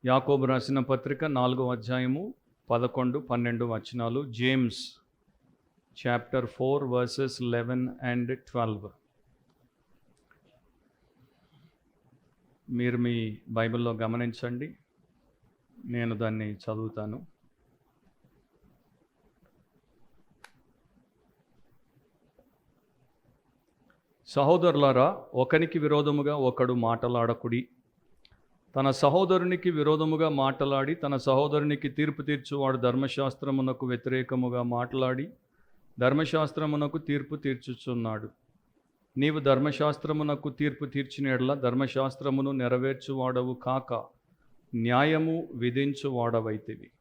యాకోబు రాసిన పత్రిక 4వ అధ్యాయము 11, 12 వచనాలు. James chapter 4 versus 11 and 12. మీరు మీ బైబిల్లో గమనించండి, నేను దాన్ని చదువుతాను. సహోదరులారా, ఒకనికి విరోధముగా ఒకడు మాటలాడకుడి. తన సహోదరునికి విరోధముగా మాటలాడి తన సహోదరునికి తీర్పు తీర్చువాడు ధర్మశాస్త్రమునకు వ్యతిరేకముగా మాట్లాడి ధర్మశాస్త్రమునకు తీర్పు తీర్చుచున్నాడు. నీవు ధర్మశాస్త్రమునకు తీర్పు తీర్చిన యెడల ధర్మశాస్త్రమును నెరవేర్చువాడవు కాక న్యాయము విధించువాడవైతివి.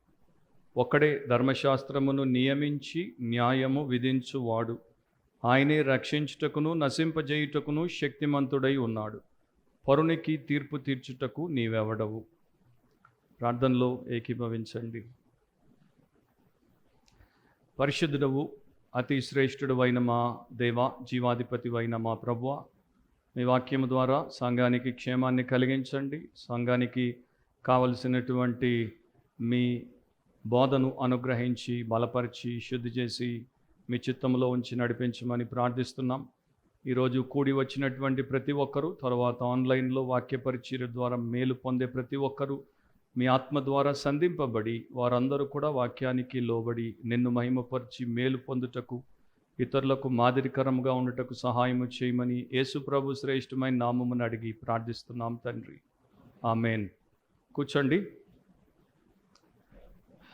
ఒకడే ధర్మశాస్త్రమును నియమించి న్యాయము విధించువాడు. ఆయనే రక్షించుటకును నశింపజేయుటకును శక్తిమంతుడై ఉన్నాడు. పరునికి తీర్పు తీర్చుటకు నీవెవడవు? ప్రార్థనలో ఏకీభవించండి. పరిశుద్ధుడవు, అతి శ్రేష్ఠుడు అయిన మా దేవా, జీవాధిపతి అయిన మా ప్రభువా, మీ వాక్యము ద్వారా సంఘానికి క్షేమాన్ని కలిగించండి. సంఘానికి కావలసినటువంటి మీ బోధను అనుగ్రహించి బలపరిచి శుద్ధి చేసి మీ చిత్తంలో ఉంచి నడిపించమని ప్రార్థిస్తున్నాం. ఈరోజు కూడి వచ్చినటువంటి ప్రతి ఒక్కరూ, తర్వాత ఆన్లైన్లో వాక్య పరిచర్య ద్వారా మేలు పొందే ప్రతి ఒక్కరూ మీ ఆత్మ ద్వారా సంధింపబడి వారందరూ కూడా వాక్యానికి లోబడి నిన్ను మహిమపరిచి మేలు పొందుటకు, ఇతరులకు మాదిరికరంగా ఉండటకు సహాయము చేయమని యేసు ప్రభు శ్రేష్టమైన నామమును అడిగి ప్రార్థిస్తున్నాం తండ్రి, ఆమేన్. కూర్చోండి.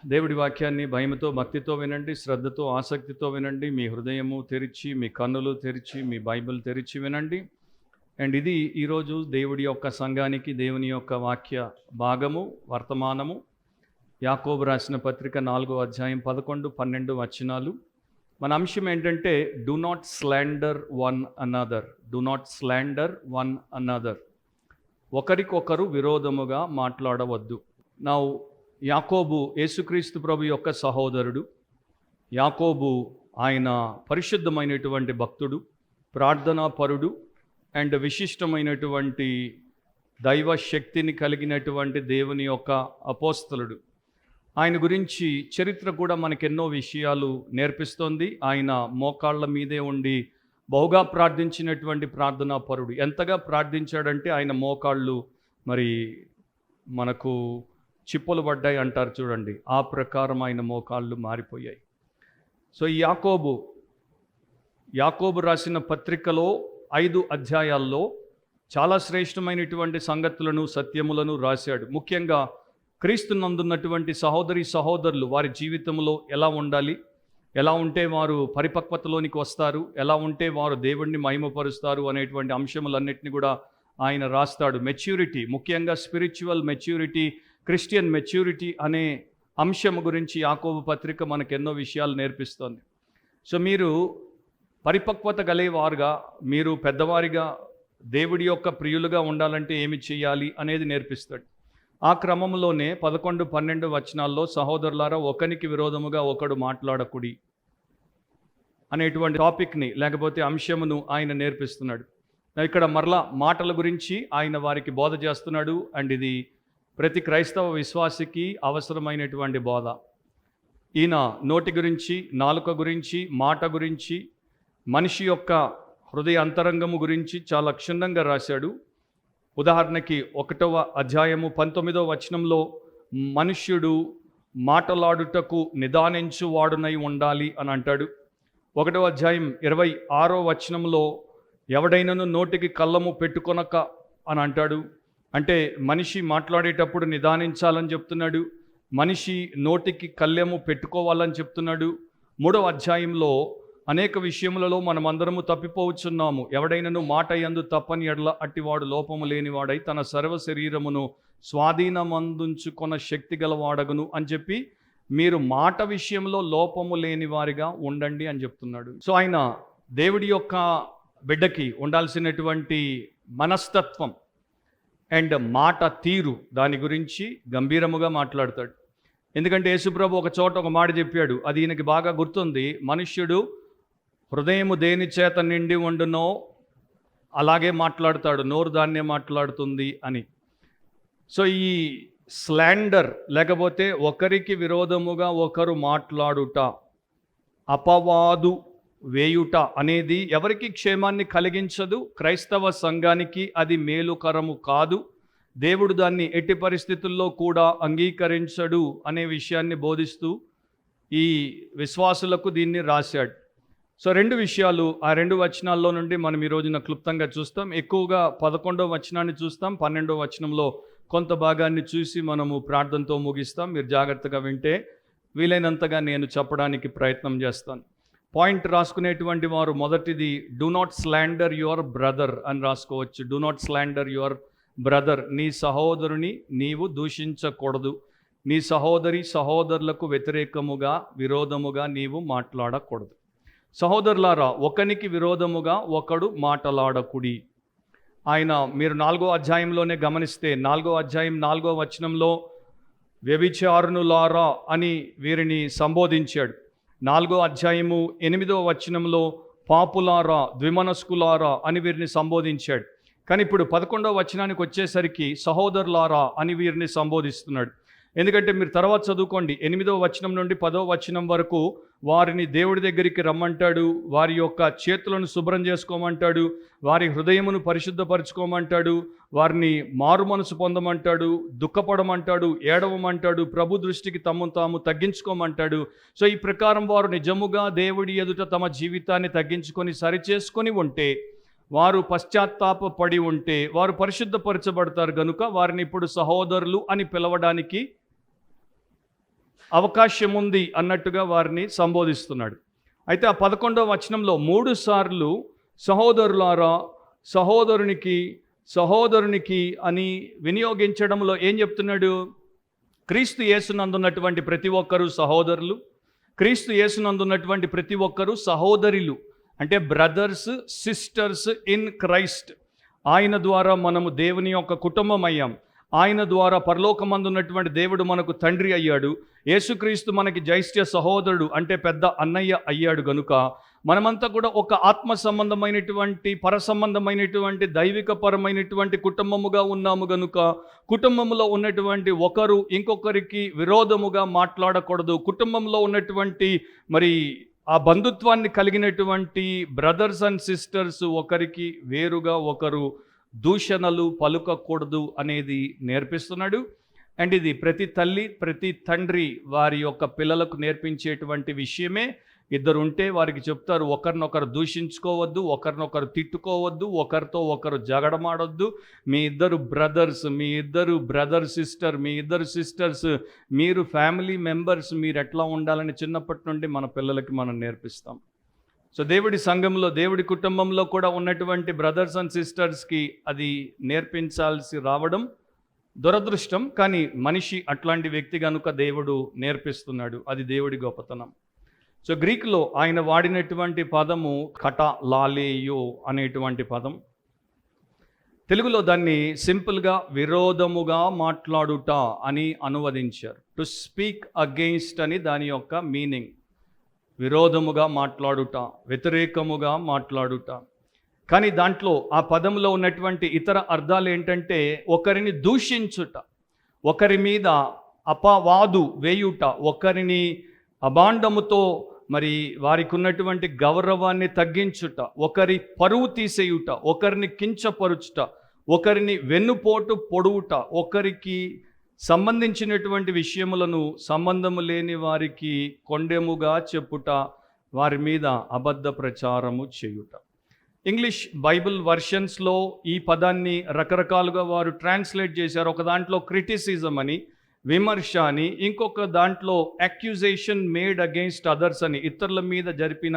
దేవుడి వాక్యాన్ని భయముతో భక్తితో వినండి, శ్రద్ధతో ఆసక్తితో వినండి. మీ హృదయము తెరిచి, మీ కన్నులు తెరిచి, మీ బైబిల్ తెరిచి వినండి. అండ్ ఇది ఈరోజు దేవుడి యొక్క సంఘానికి దేవుని యొక్క వాక్య భాగము, వర్తమానము. యాకోబు రాసిన పత్రిక 4వ అధ్యాయం 11, 12 వచనాలు. మన అంశం ఏంటంటే do not slander one another. Do not slander one another. ఒకరికొకరు విరోధముగా మాట్లాడవద్దు. నా యాకోబు యేసుక్రీస్తు ప్రభు యొక్క సహోదరుడు. యాకోబు ఆయన పరిశుద్ధమైనటువంటి భక్తుడు, ప్రార్థనాపరుడు అండ్ విశిష్టమైనటువంటి దైవ శక్తిని కలిగినటువంటి దేవుని యొక్క అపోస్తలుడు. ఆయన గురించి చరిత్ర కూడా మనకెన్నో విషయాలు నేర్పిస్తోంది. ఆయన మోకాళ్ళ మీదే ఉండి బహుగా ప్రార్థించినటువంటి ప్రార్థనాపరుడు. ఎంతగా ప్రార్థించాడంటే ఆయన మోకాళ్ళు మరి మనకు చిప్పులు పడ్డాయి అంటారు చూడండి, ఆ ప్రకారం ఆయన మోకాళ్ళు మారిపోయాయి. సో ఈ యాకోబు రాసిన పత్రికలో 5 అధ్యాయాల్లో చాలా శ్రేష్టమైనటువంటి సంగతులను, సత్యములను రాశాడు. ముఖ్యంగా క్రీస్తునందున్నటువంటి సహోదరులు వారి జీవితంలో ఎలా ఉండాలి, ఎలా ఉంటే వారు పరిపక్వతలోనికి వస్తారు, ఎలా ఉంటే వారు దేవుణ్ణి మహిమపరుస్తారు అనేటువంటి అంశములన్నింటినీ కూడా ఆయన రాస్తాడు. మెచ్యూరిటీ, ముఖ్యంగా స్పిరిచువల్ మెచ్యూరిటీ, క్రిస్టియన్ మెచ్యూరిటీ అనే అంశం గురించి యాకోబు పత్రిక మనకు ఎన్నో విషయాలు నేర్పిస్తోంది. సో మీరు పరిపక్వత గలేవారుగా, మీరు పెద్దవారిగా దేవుడి యొక్క ప్రియులుగా ఉండాలంటే ఏమి చేయాలి అనేది నేర్పిస్తాడు. ఆ క్రమంలోనే 11, 12 వచనాల్లో సహోదరులారా, ఒకనికి విరోధముగా ఒకడు మాట్లాడకుడి అనేటువంటి టాపిక్ని లేకపోతే అంశమును ఆయన నేర్పిస్తున్నాడు. ఇక్కడ మరలా మాటల గురించి ఆయన వారికి బోధ చేస్తున్నాడు. అండ్ ఇది ప్రతి క్రైస్తవ విశ్వాసికి అవసరమైనటువంటి బోధ. ఈయన నోటి గురించి, నాలుక గురించి, మాట గురించి, మనిషి యొక్క హృదయ అంతరంగము గురించి చాలా క్షుణ్ణంగా రాశాడు. ఉదాహరణకి 1వ అధ్యాయము 19వ వచనంలో మనుష్యుడు మాటలాడుటకు నిదానించువాడునై ఉండాలి అని అంటాడు. 1వ అధ్యాయం 26వ వచనంలో ఎవడైనను నోటికి కళ్ళము పెట్టుకొనక అని అంటాడు. అంటే మనిషి మాట్లాడేటప్పుడు నిదానించాలని చెప్తున్నాడు. మనిషి నోటికి కళ్ళెము పెట్టుకోవాలని చెప్తున్నాడు. 3వ అధ్యాయంలో అనేక విషయములలో మనమందరము తప్పిపోవచ్చున్నాము. ఎవడైనను మాట యందు తప్పని ఎడల అట్టివాడు లోపము లేనివాడై తన సర్వ శరీరమును స్వాధీనమందుంచుకొన శక్తి గలవాడగును అని చెప్పి మీరు మాట విషయంలో లోపము లేని వారిగా ఉండండి అని చెప్తున్నాడు. సో ఆయన దేవుడి యొక్క బిడ్డకి ఉండాల్సినటువంటి మనస్తత్వం అండ్ మాట తీరు, దాని గురించి గంభీరముగా మాట్లాడతాడు. ఎందుకంటే యేసుప్రభు ఒక చోట ఒక మాట చెప్పాడు, అది ఈయనకి బాగా గుర్తుంది. మనుష్యుడు హృదయము దేని చేత నిండి ఉండునో అలాగే మాట్లాడతాడు, నోరు దాన్నే మాట్లాడుతుంది అని. సో ఈ స్లాండర్ లేకపోతే ఒకరికి విరోధముగా ఒకరు మాట్లాడుట, అపవాదు వేయుట అనేది ఎవరికి క్షేమాన్ని కలిగించదు. క్రైస్తవ సంఘానికి అది మేలుకరము కాదు. దేవుడు దాన్ని ఎట్టి పరిస్థితుల్లో కూడా అంగీకరించడు అనే విషయాన్ని బోధిస్తూ ఈ విశ్వాసులకు దీన్ని రాశాడు. సో 2 విషయాలు ఆ 2 వచనాల్లో నుండి మనం ఈ రోజున క్లుప్తంగా చూస్తాం. ఎక్కువగా 11వ వచనాన్ని చూస్తాం, 12వ వచనంలో కొంత భాగాన్ని చూసి మనము ప్రార్థనతో ముగిస్తాం. మీరు జాగ్రత్తగా వింటే వీలైనంతగా నేను చెప్పడానికి ప్రయత్నం చేస్తాను. పాయింట్ రాసుకునేటువంటి వారు మొదటిది, do not slander your brother అని రాసుకోవచ్చు. Do not slander your brother. నీ సహోదరుని నీవు దూషించకూడదు. నీ సహోదరులకు వ్యతిరేకముగా విరోధముగా నీవు మాట్లాడకూడదు. సహోదరులారా, ఒకనికి విరోధముగా ఒకడు మాటలాడకుడి. ఆయన మీరు 4వ అధ్యాయంలోనే గమనిస్తే 4వ అధ్యాయం 4వ వచనంలో వ్యభిచారునులారా అని వీరిని సంబోధించాడు. 4వ అధ్యాయము 8వ వచనంలో పాపులారా, ద్విమనస్కులారా అని వీరిని సంబోధించాడు. కానీ ఇప్పుడు 11వ వచనానికి వచ్చేసరికి సహోదరులారా అని వీరిని సంబోధిస్తున్నాడు. ఎందుకంటే మీరు తర్వాత చదువుకోండి, 8వ వచనం నుండి 10వ వచనం వరకు వారిని దేవుడి దగ్గరికి రమ్మంటాడు, వారి యొక్క చేతులను శుభ్రం చేసుకోమంటాడు, వారి హృదయమును పరిశుద్ధపరచుకోమంటాడు, వారిని మారు మనసు పొందమంటాడు, దుఃఖపడమంటాడు, ఏడవమంటాడు, ప్రభు దృష్టికి తమను తాము తగ్గించుకోమంటాడు. సో ఈ ప్రకారం వారు నిజముగా దేవుడి ఎదుట తమ జీవితాన్ని తగ్గించుకొని సరిచేసుకొని ఉంటే, వారు పశ్చాత్తాపపడి ఉంటే వారు పరిశుద్ధపరచబడతారు. కనుక వారిని ఇప్పుడు సహోదరులు అని పిలవడానికి అవకాశం ఉంది అన్నట్టుగా వారిని సంబోధిస్తున్నాడు. అయితే ఆ 11వ వచనంలో 3 సార్లు సహోదరులారా, సహోదరునికి అని వినియోగించడంలో ఏం చెప్తున్నాడు? క్రీస్తు యేసునందున్నటువంటి ప్రతి ఒక్కరూ సహోదరులు, క్రీస్తు యేసునందున్నటువంటి ప్రతి ఒక్కరూ సహోదరులు. అంటే బ్రదర్స్, సిస్టర్స్ ఇన్ క్రైస్ట్. ఆయన ద్వారా మనము దేవుని యొక్క కుటుంబం అయ్యాం. ఆయన ద్వారా పరలోకమందున్నటువంటి దేవుడు మనకు తండ్రి అయ్యాడు. యేసుక్రీస్తు మనకి జ్యేష్ఠ సహోదరుడు అంటే పెద్ద అన్నయ్య అయ్యాడు. గనుక మనమంతా కూడా ఒక ఆత్మ సంబంధమైనటువంటి, పర సంబంధమైనటువంటి, దైవికపరమైనటువంటి కుటుంబముగా ఉన్నాము. గనుక కుటుంబంలో ఉన్నటువంటి ఒకరు ఇంకొకరికి విరోధముగా మాట్లాడకూడదు. కుటుంబంలో ఉన్నటువంటి ఆ బంధుత్వాన్ని కలిగినటువంటి బ్రదర్స్ అండ్ సిస్టర్స్ ఒకరికి వేరుగా ఒకరు దూషణలు పలుకకూడదు అనేది నేర్పిస్తున్నాడు. అండ్ ఇది ప్రతి తల్లి, ప్రతి తండ్రి వారి యొక్క పిల్లలకు నేర్పించేటువంటి విషయమే. ఇద్దరు ఉంటే వారికి చెప్తారు, ఒకరినొకరు దూషించుకోవద్దు, ఒకరినొకరు తిట్టుకోవద్దు, ఒకరితో ఒకరు జగడమాడొద్దు. మీ ఇద్దరు బ్రదర్ సిస్టర్, మీ ఇద్దరు సిస్టర్స్, మీరు ఫ్యామిలీ మెంబర్స్, మీరు ఎట్లా ఉండాలని చిన్నప్పటి నుండి మన పిల్లలకి మనం నేర్పిస్తాం. సో దేవుడి సంఘంలో, దేవుడి కుటుంబంలో కూడా ఉన్నటువంటి బ్రదర్స్ అండ్ సిస్టర్స్కి అది నేర్పించాల్సి రావడం దురదృష్టం. కానీ మనిషి అట్లాంటి వ్యక్తి కనుక దేవుడు నేర్పిస్తున్నాడు. అది దేవుడి గొప్పతనం. సో గ్రీకులో ఆయన వాడినటువంటి పదము కటలాలేయో అనేటువంటి పదం. తెలుగులో దాన్ని సింపుల్గా విరోధముగా మాట్లాడుట అని అనువదించారు. టు స్పీక్ అగెయిన్స్ట్ అని దాని యొక్క మీనింగ్. విరోధముగా మాట్లాడుట, వ్యతిరేకముగా మాట్లాడుట. కానీ దాంట్లో ఆ పదంలో ఉన్నటువంటి ఇతర అర్థాలు ఏంటంటే ఒకరిని దూషించుట, ఒకరి మీద అపవాదు వేయుట, ఒకరిని అభాండముతో వారికి ఉన్నటువంటి గౌరవాన్ని తగ్గించుట, ఒకరి పరువు తీసేయుట, ఒకరిని కించపరుచుట, ఒకరిని వెన్నుపోటు పొడువుట, ఒకరికి సంబంధించినటువంటి విషయములను సంబంధము లేని వారికి కొండెముగా చెప్పుట, వారి మీద అబద్ధ ప్రచారము చేయుట. ఇంగ్లీష్ బైబిల్ వర్షన్స్లో ఈ పదాన్ని రకరకాలుగా వారు ట్రాన్స్లేట్ చేశారు. ఒక దాంట్లో క్రిటిసిజం అని, విమర్శ అని, ఇంకొక దాంట్లో అక్యూజేషన్ మేడ్ అగెయిన్స్ట్ అదర్స్ అని, ఇతరుల మీద జరిపిన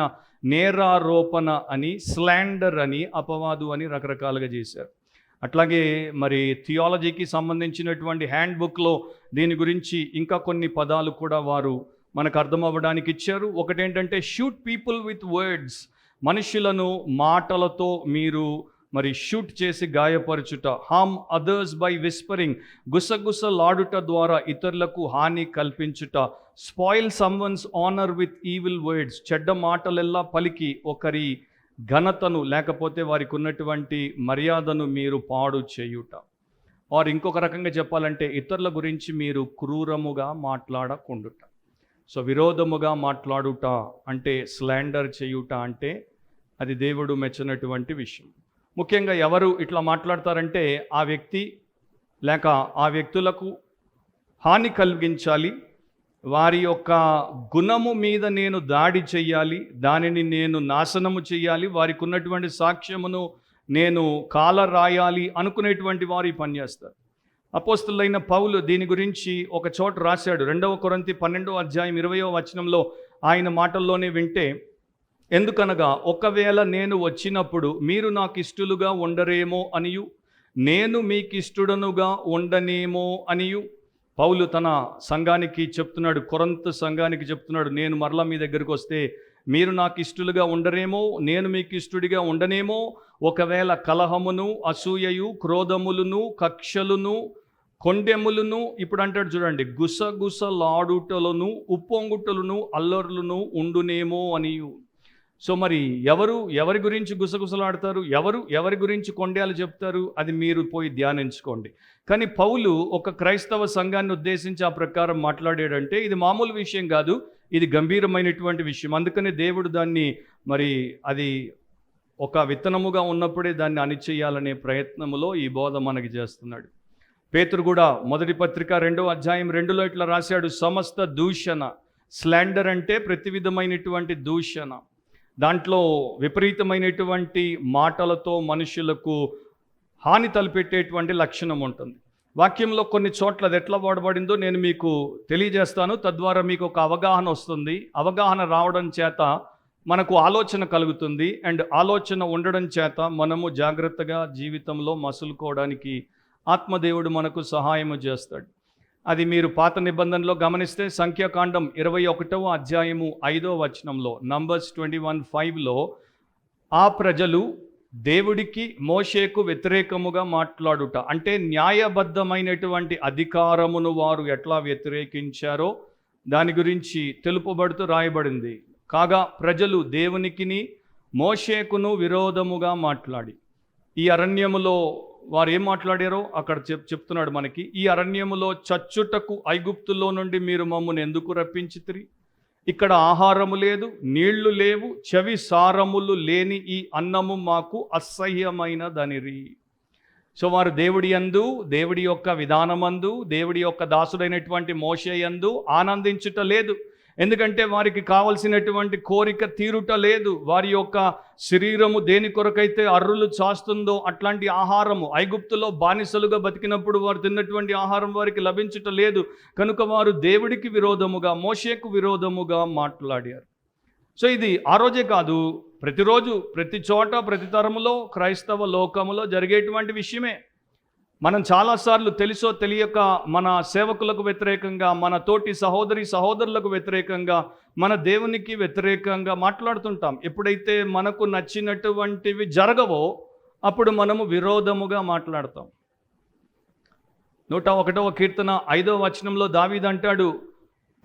నేరారోపణ అని, స్లాండర్ అని, అపవాదు అని రకరకాలుగా చేశారు. అట్లాగే థియాలజీకి సంబంధించినటువంటి హ్యాండ్ బుక్లో దీని గురించి ఇంకా కొన్ని పదాలు కూడా వారు మనకు అర్థం అవ్వడానికి ఇచ్చారు. ఒకటేంటంటే షూట్ పీపుల్ విత్ వర్డ్స్. మనుషులను మాటలతో మీరు షూట్ చేసి గాయపరచుట. Harm others by whispering. గుసగుసలాడుట ద్వారా ఇతరులకు హాని కల్పించుట. Spoil someone's honour with evil words. చెడ్డ మాటలెల్లా పలికి ఒకరి ఘనతను లేకపోతే వారికి ఉన్నటువంటి మర్యాదను మీరు పాడు చేయుట. ఆర్ ఇంకొక రకంగా చెప్పాలంటే ఇతరుల గురించి మీరు క్రూరముగా మాట్లాడకుండుట. సో విరోధముగా మాట్లాడుట అంటే, స్లాండర్ చేయుట అంటే అది దేవుడు మెచ్చనటువంటి విషయం. ముఖ్యంగా ఎవరు ఇట్లా మాట్లాడతారంటే ఆ వ్యక్తి లేక ఆ వ్యక్తులకు హాని కలిగించాలి, వారి యొక్క గుణము మీద నేను దాడి చెయ్యాలి, దానిని నేను నాశనము చెయ్యాలి, వారికి ఉన్నటువంటి సాక్ష్యమును నేను కాలరాయాలి అనుకునేటువంటి వారు ఈ పని చేస్తారు. అపోస్తలుడైన పౌలు దీని గురించి ఒక చోట రాశాడు. 2 కొరింథీ 12:20 ఆయన మాటల్లోనే వింటే, ఎందుకనగా ఒకవేళ నేను వచ్చినప్పుడు మీరు నాకు ఇష్టలుగా ఉండరేమో అనియు, నేను మీకు ఇష్టడునుగా ఉండనేమో అనియు పౌలు తన సంఘానికి చెప్తున్నాడు, కొరింథు సంఘానికి చెప్తున్నాడు. నేను మరలా మీ దగ్గరికి వస్తే మీరు నాకు ఇష్టలుగా ఉండరేమో, నేను మీకు ఇష్టడిగా ఉండనేమో. ఒకవేళ కలహమును, అసూయయు, క్రోధములను, కక్షలును, కొండెములను, ఇప్పుడు అంటాడు చూడండి, గుసగుసలాడుటలను, ఉప్పొంగుటలను, అల్లర్లను ఉండునేమో అనియు. సో మరి ఎవరి గురించి గుసగుసలాడతారు, ఎవరి గురించి కొండేలు చెప్తారు, అది మీరు పోయి ధ్యానించుకోండి. కానీ పౌలు ఒక క్రైస్తవ సంఘాన్ని ఉద్దేశించి ఆ ప్రకారం మాట్లాడాడంటే ఇది మామూలు విషయం కాదు, ఇది గంభీరమైనటువంటి విషయం. అందుకనే దేవుడు దాన్ని మరి అది ఒక విత్తనముగా ఉన్నప్పుడే దాన్ని అణిచేయాలనే ప్రయత్నములో ఈ బోధ మనకి చేస్తున్నాడు. పేతురు కూడా మొదటి పత్రిక 2:2 ఇట్లా రాశాడు, సమస్త దూషణ, స్లాండర్ అంటే ప్రతి విధమైనటువంటి దూషణ, దాంట్లో విపరీతమైనటువంటి మాటలతో మనుషులకు హాని తలపెట్టేటువంటి లక్షణం ఉంటుంది. వాక్యంలో కొన్ని చోట్ల అది ఎట్లా వాడబడిందో నేను మీకు తెలియజేస్తాను. తద్వారా మీకు ఒక అవగాహన వస్తుంది. అవగాహన రావడం చేత మనకు ఆలోచన కలుగుతుంది. అండ్ ఆలోచన ఉండడం చేత మనము జాగ్రత్తగా జీవితంలో మసులుకోవడానికి ఆత్మదేవుడు మనకు సహాయము చేస్తాడు. అది మీరు పాత నిబంధనలో గమనిస్తే సంఖ్యాకాండం 21:5 నంబర్స్ 21:5 ఆ ప్రజలు దేవుడికి మోషేకు వ్యతిరేకముగా మాట్లాడుట అంటే న్యాయబద్ధమైనటువంటి అధికారమును వారు ఎట్లా వ్యతిరేకించారో దాని గురించి తెలుపబడుతూ రాయబడింది. కాగా ప్రజలు దేవునికిని మోషేకును విరోధముగా మాట్లాడి, ఈ అరణ్యములో వారు ఏం మాట్లాడారో అక్కడ చెప్తున్నాడు మనకి. ఈ అరణ్యములో చచ్చుటకు ఐగుప్తులో నుండి మీరు మమ్మల్ని ఎందుకు రప్పించితిరి? ఇక్కడ ఆహారము లేదు, నీళ్లు లేవు, చెవి సారములు లేని ఈ అన్నము మాకు అసహ్యమైనదనిరి. సో వారు దేవుడి యందు, దేవుడి యొక్క విధానమందు, దేవుడి యొక్క దాసుడైనటువంటి మోషే యందు ఆనందించుట లేదు. ఎందుకంటే వారికి కావలసినటువంటి కోరిక తీరుట లేదు. వారి యొక్క శరీరము దేని కొరకైతే అర్రులు చాస్తుందో అట్లాంటి ఆహారము, ఐగుప్తులో బానిసలుగా బతికినప్పుడు వారు తిన్నటువంటి ఆహారం వారికి లభించుట లేదు. కనుక వారు దేవుడికి విరోధముగా, మోషేకు విరోధముగా మాట్లాడారు. సో ఇది ఆ రోజే కాదు, ప్రతిరోజు, ప్రతి చోట, ప్రతి తరములో, క్రైస్తవ లోకములో జరిగేటువంటి విషయమే. మనం చాలాసార్లు తెలుసో తెలియక మన సేవకులకు వ్యతిరేకంగా, మన తోటి సహోదరులకు వ్యతిరేకంగా, మన దేవునికి వ్యతిరేకంగా మాట్లాడుతుంటాం. ఎప్పుడైతే మనకు నచ్చినటువంటివి జరగవో అప్పుడు మనము విరోధముగా మాట్లాడతాం. 101వ కీర్తన 5వ వచనంలో దావీదు అంటాడు,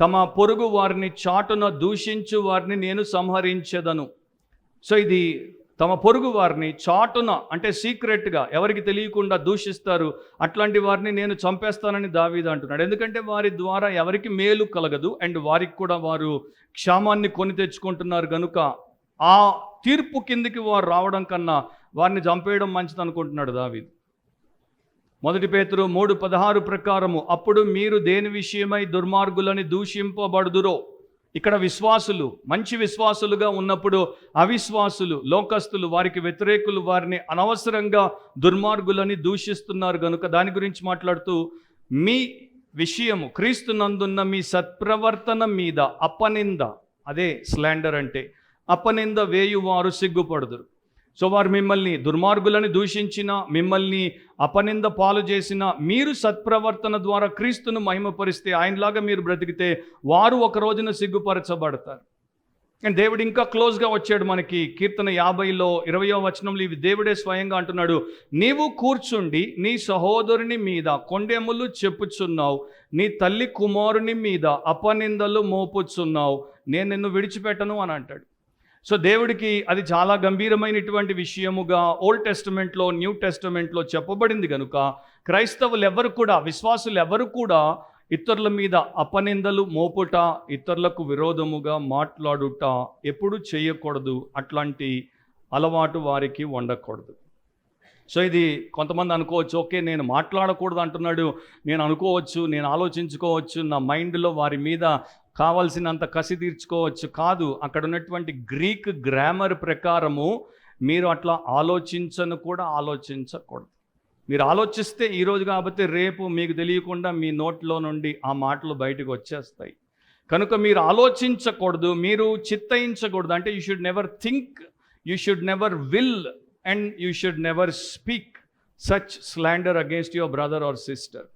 తమ పొరుగు వారిని చాటున దూషించు వారిని నేను సంహరించెదను. సో ఇది తమ పొరుగు వారిని చాటున అంటే సీక్రెట్గా ఎవరికి తెలియకుండా దూషిస్తారు, అట్లాంటి వారిని నేను చంపేస్తానని దావీదు అంటున్నాడు. ఎందుకంటే వారి ద్వారా ఎవరికి మేలు కలగదు అండ్ వారికి కూడా వారు క్షామాన్ని కొని తెచ్చుకుంటున్నారు. కనుక ఆ తీర్పు కిందికి వారు రావడం కన్నా వారిని చంపేయడం మంచిది అనుకుంటున్నాడు దావీదు. 1 పేతురు 3:16 ప్రకారము, అప్పుడు మీరు దేని విషయమై దుర్మార్గులని దూషింపబడుదురో. ఇక్కడ విశ్వాసులు మంచి విశ్వాసులుగా ఉన్నప్పుడు అవిశ్వాసులు, లోకస్తులు, వారికి వ్యతిరేకులు వారిని అనవసరంగా దుర్మార్గులని దూషిస్తున్నారు. కనుక దాని గురించి మాట్లాడుతూ, మీ విషయము క్రీస్తునందున్న మీ సత్ప్రవర్తన మీద అపనింద, అదే స్లాండర్ అంటే, అపనింద వేయువారు సిగ్గుపడుదురు. సో వారు మిమ్మల్ని దుర్మార్గులని దూషించిన, మిమ్మల్ని అపనింద పాలు చేసిన, మీరు సత్ప్రవర్తన ద్వారా క్రీస్తును మహిమపరిస్తే, ఆయనలాగా మీరు బ్రతికితే వారు ఒక రోజున సిగ్గుపరచబడతారు. అండ్ దేవుడు ఇంకా క్లోజ్గా వచ్చాడు మనకి. కీర్తన 50లో 20వ వచనంలో ఇవి దేవుడే స్వయంగా అంటున్నాడు, నీవు కూర్చుండి నీ సహోదరుని మీద కొండెములు చెప్పుచున్నావు, నీ తల్లి కుమారుని మీద అపనిందలు మోపుచున్నావు, నేను నిన్ను విడిచిపెట్టను అని అంటాడు. సో దేవుడికి అది చాలా గంభీరమైనటువంటి విషయముగా ఓల్డ్ టెస్టమెంట్లో, న్యూ టెస్టమెంట్లో చెప్పబడింది కనుక క్రైస్తవులు ఎవరు కూడా, విశ్వాసులు ఎవరు కూడా ఇతరుల మీద అపనిందలు మోపుట, ఇతరులకు విరోధముగా మాట్లాడుట ఎప్పుడు చేయకూడదు. అట్లాంటి అలవాటు వారికి ఉండకూడదు. సో ఇది కొంతమంది అనుకోవచ్చు, ఓకే నేను మాట్లాడకూడదు అంటున్నాడు, నేను అనుకోవచ్చు, నేను ఆలోచించుకోవచ్చు, నా మైండ్లో వారి మీద కావాల్సినంత కసి తీర్చుకోవచ్చు. కాదు, అక్కడ ఉన్నటువంటి గ్రీక్ గ్రామర్ ప్రకారము మీరు అట్లా ఆలోచించను కూడా ఆలోచించకూడదు. మీరు ఆలోచిస్తే ఈరోజు కాబట్టి రేపు మీకు తెలియకుండా మీ నోట్లో నుండి ఆ మాటలు బయటకు వచ్చేస్తాయి. కనుక మీరు ఆలోచించకూడదు, మీరు చిత్తయించకూడదు. అంటే you should never think, you should never will and you should never speak such slander against your brother are sister.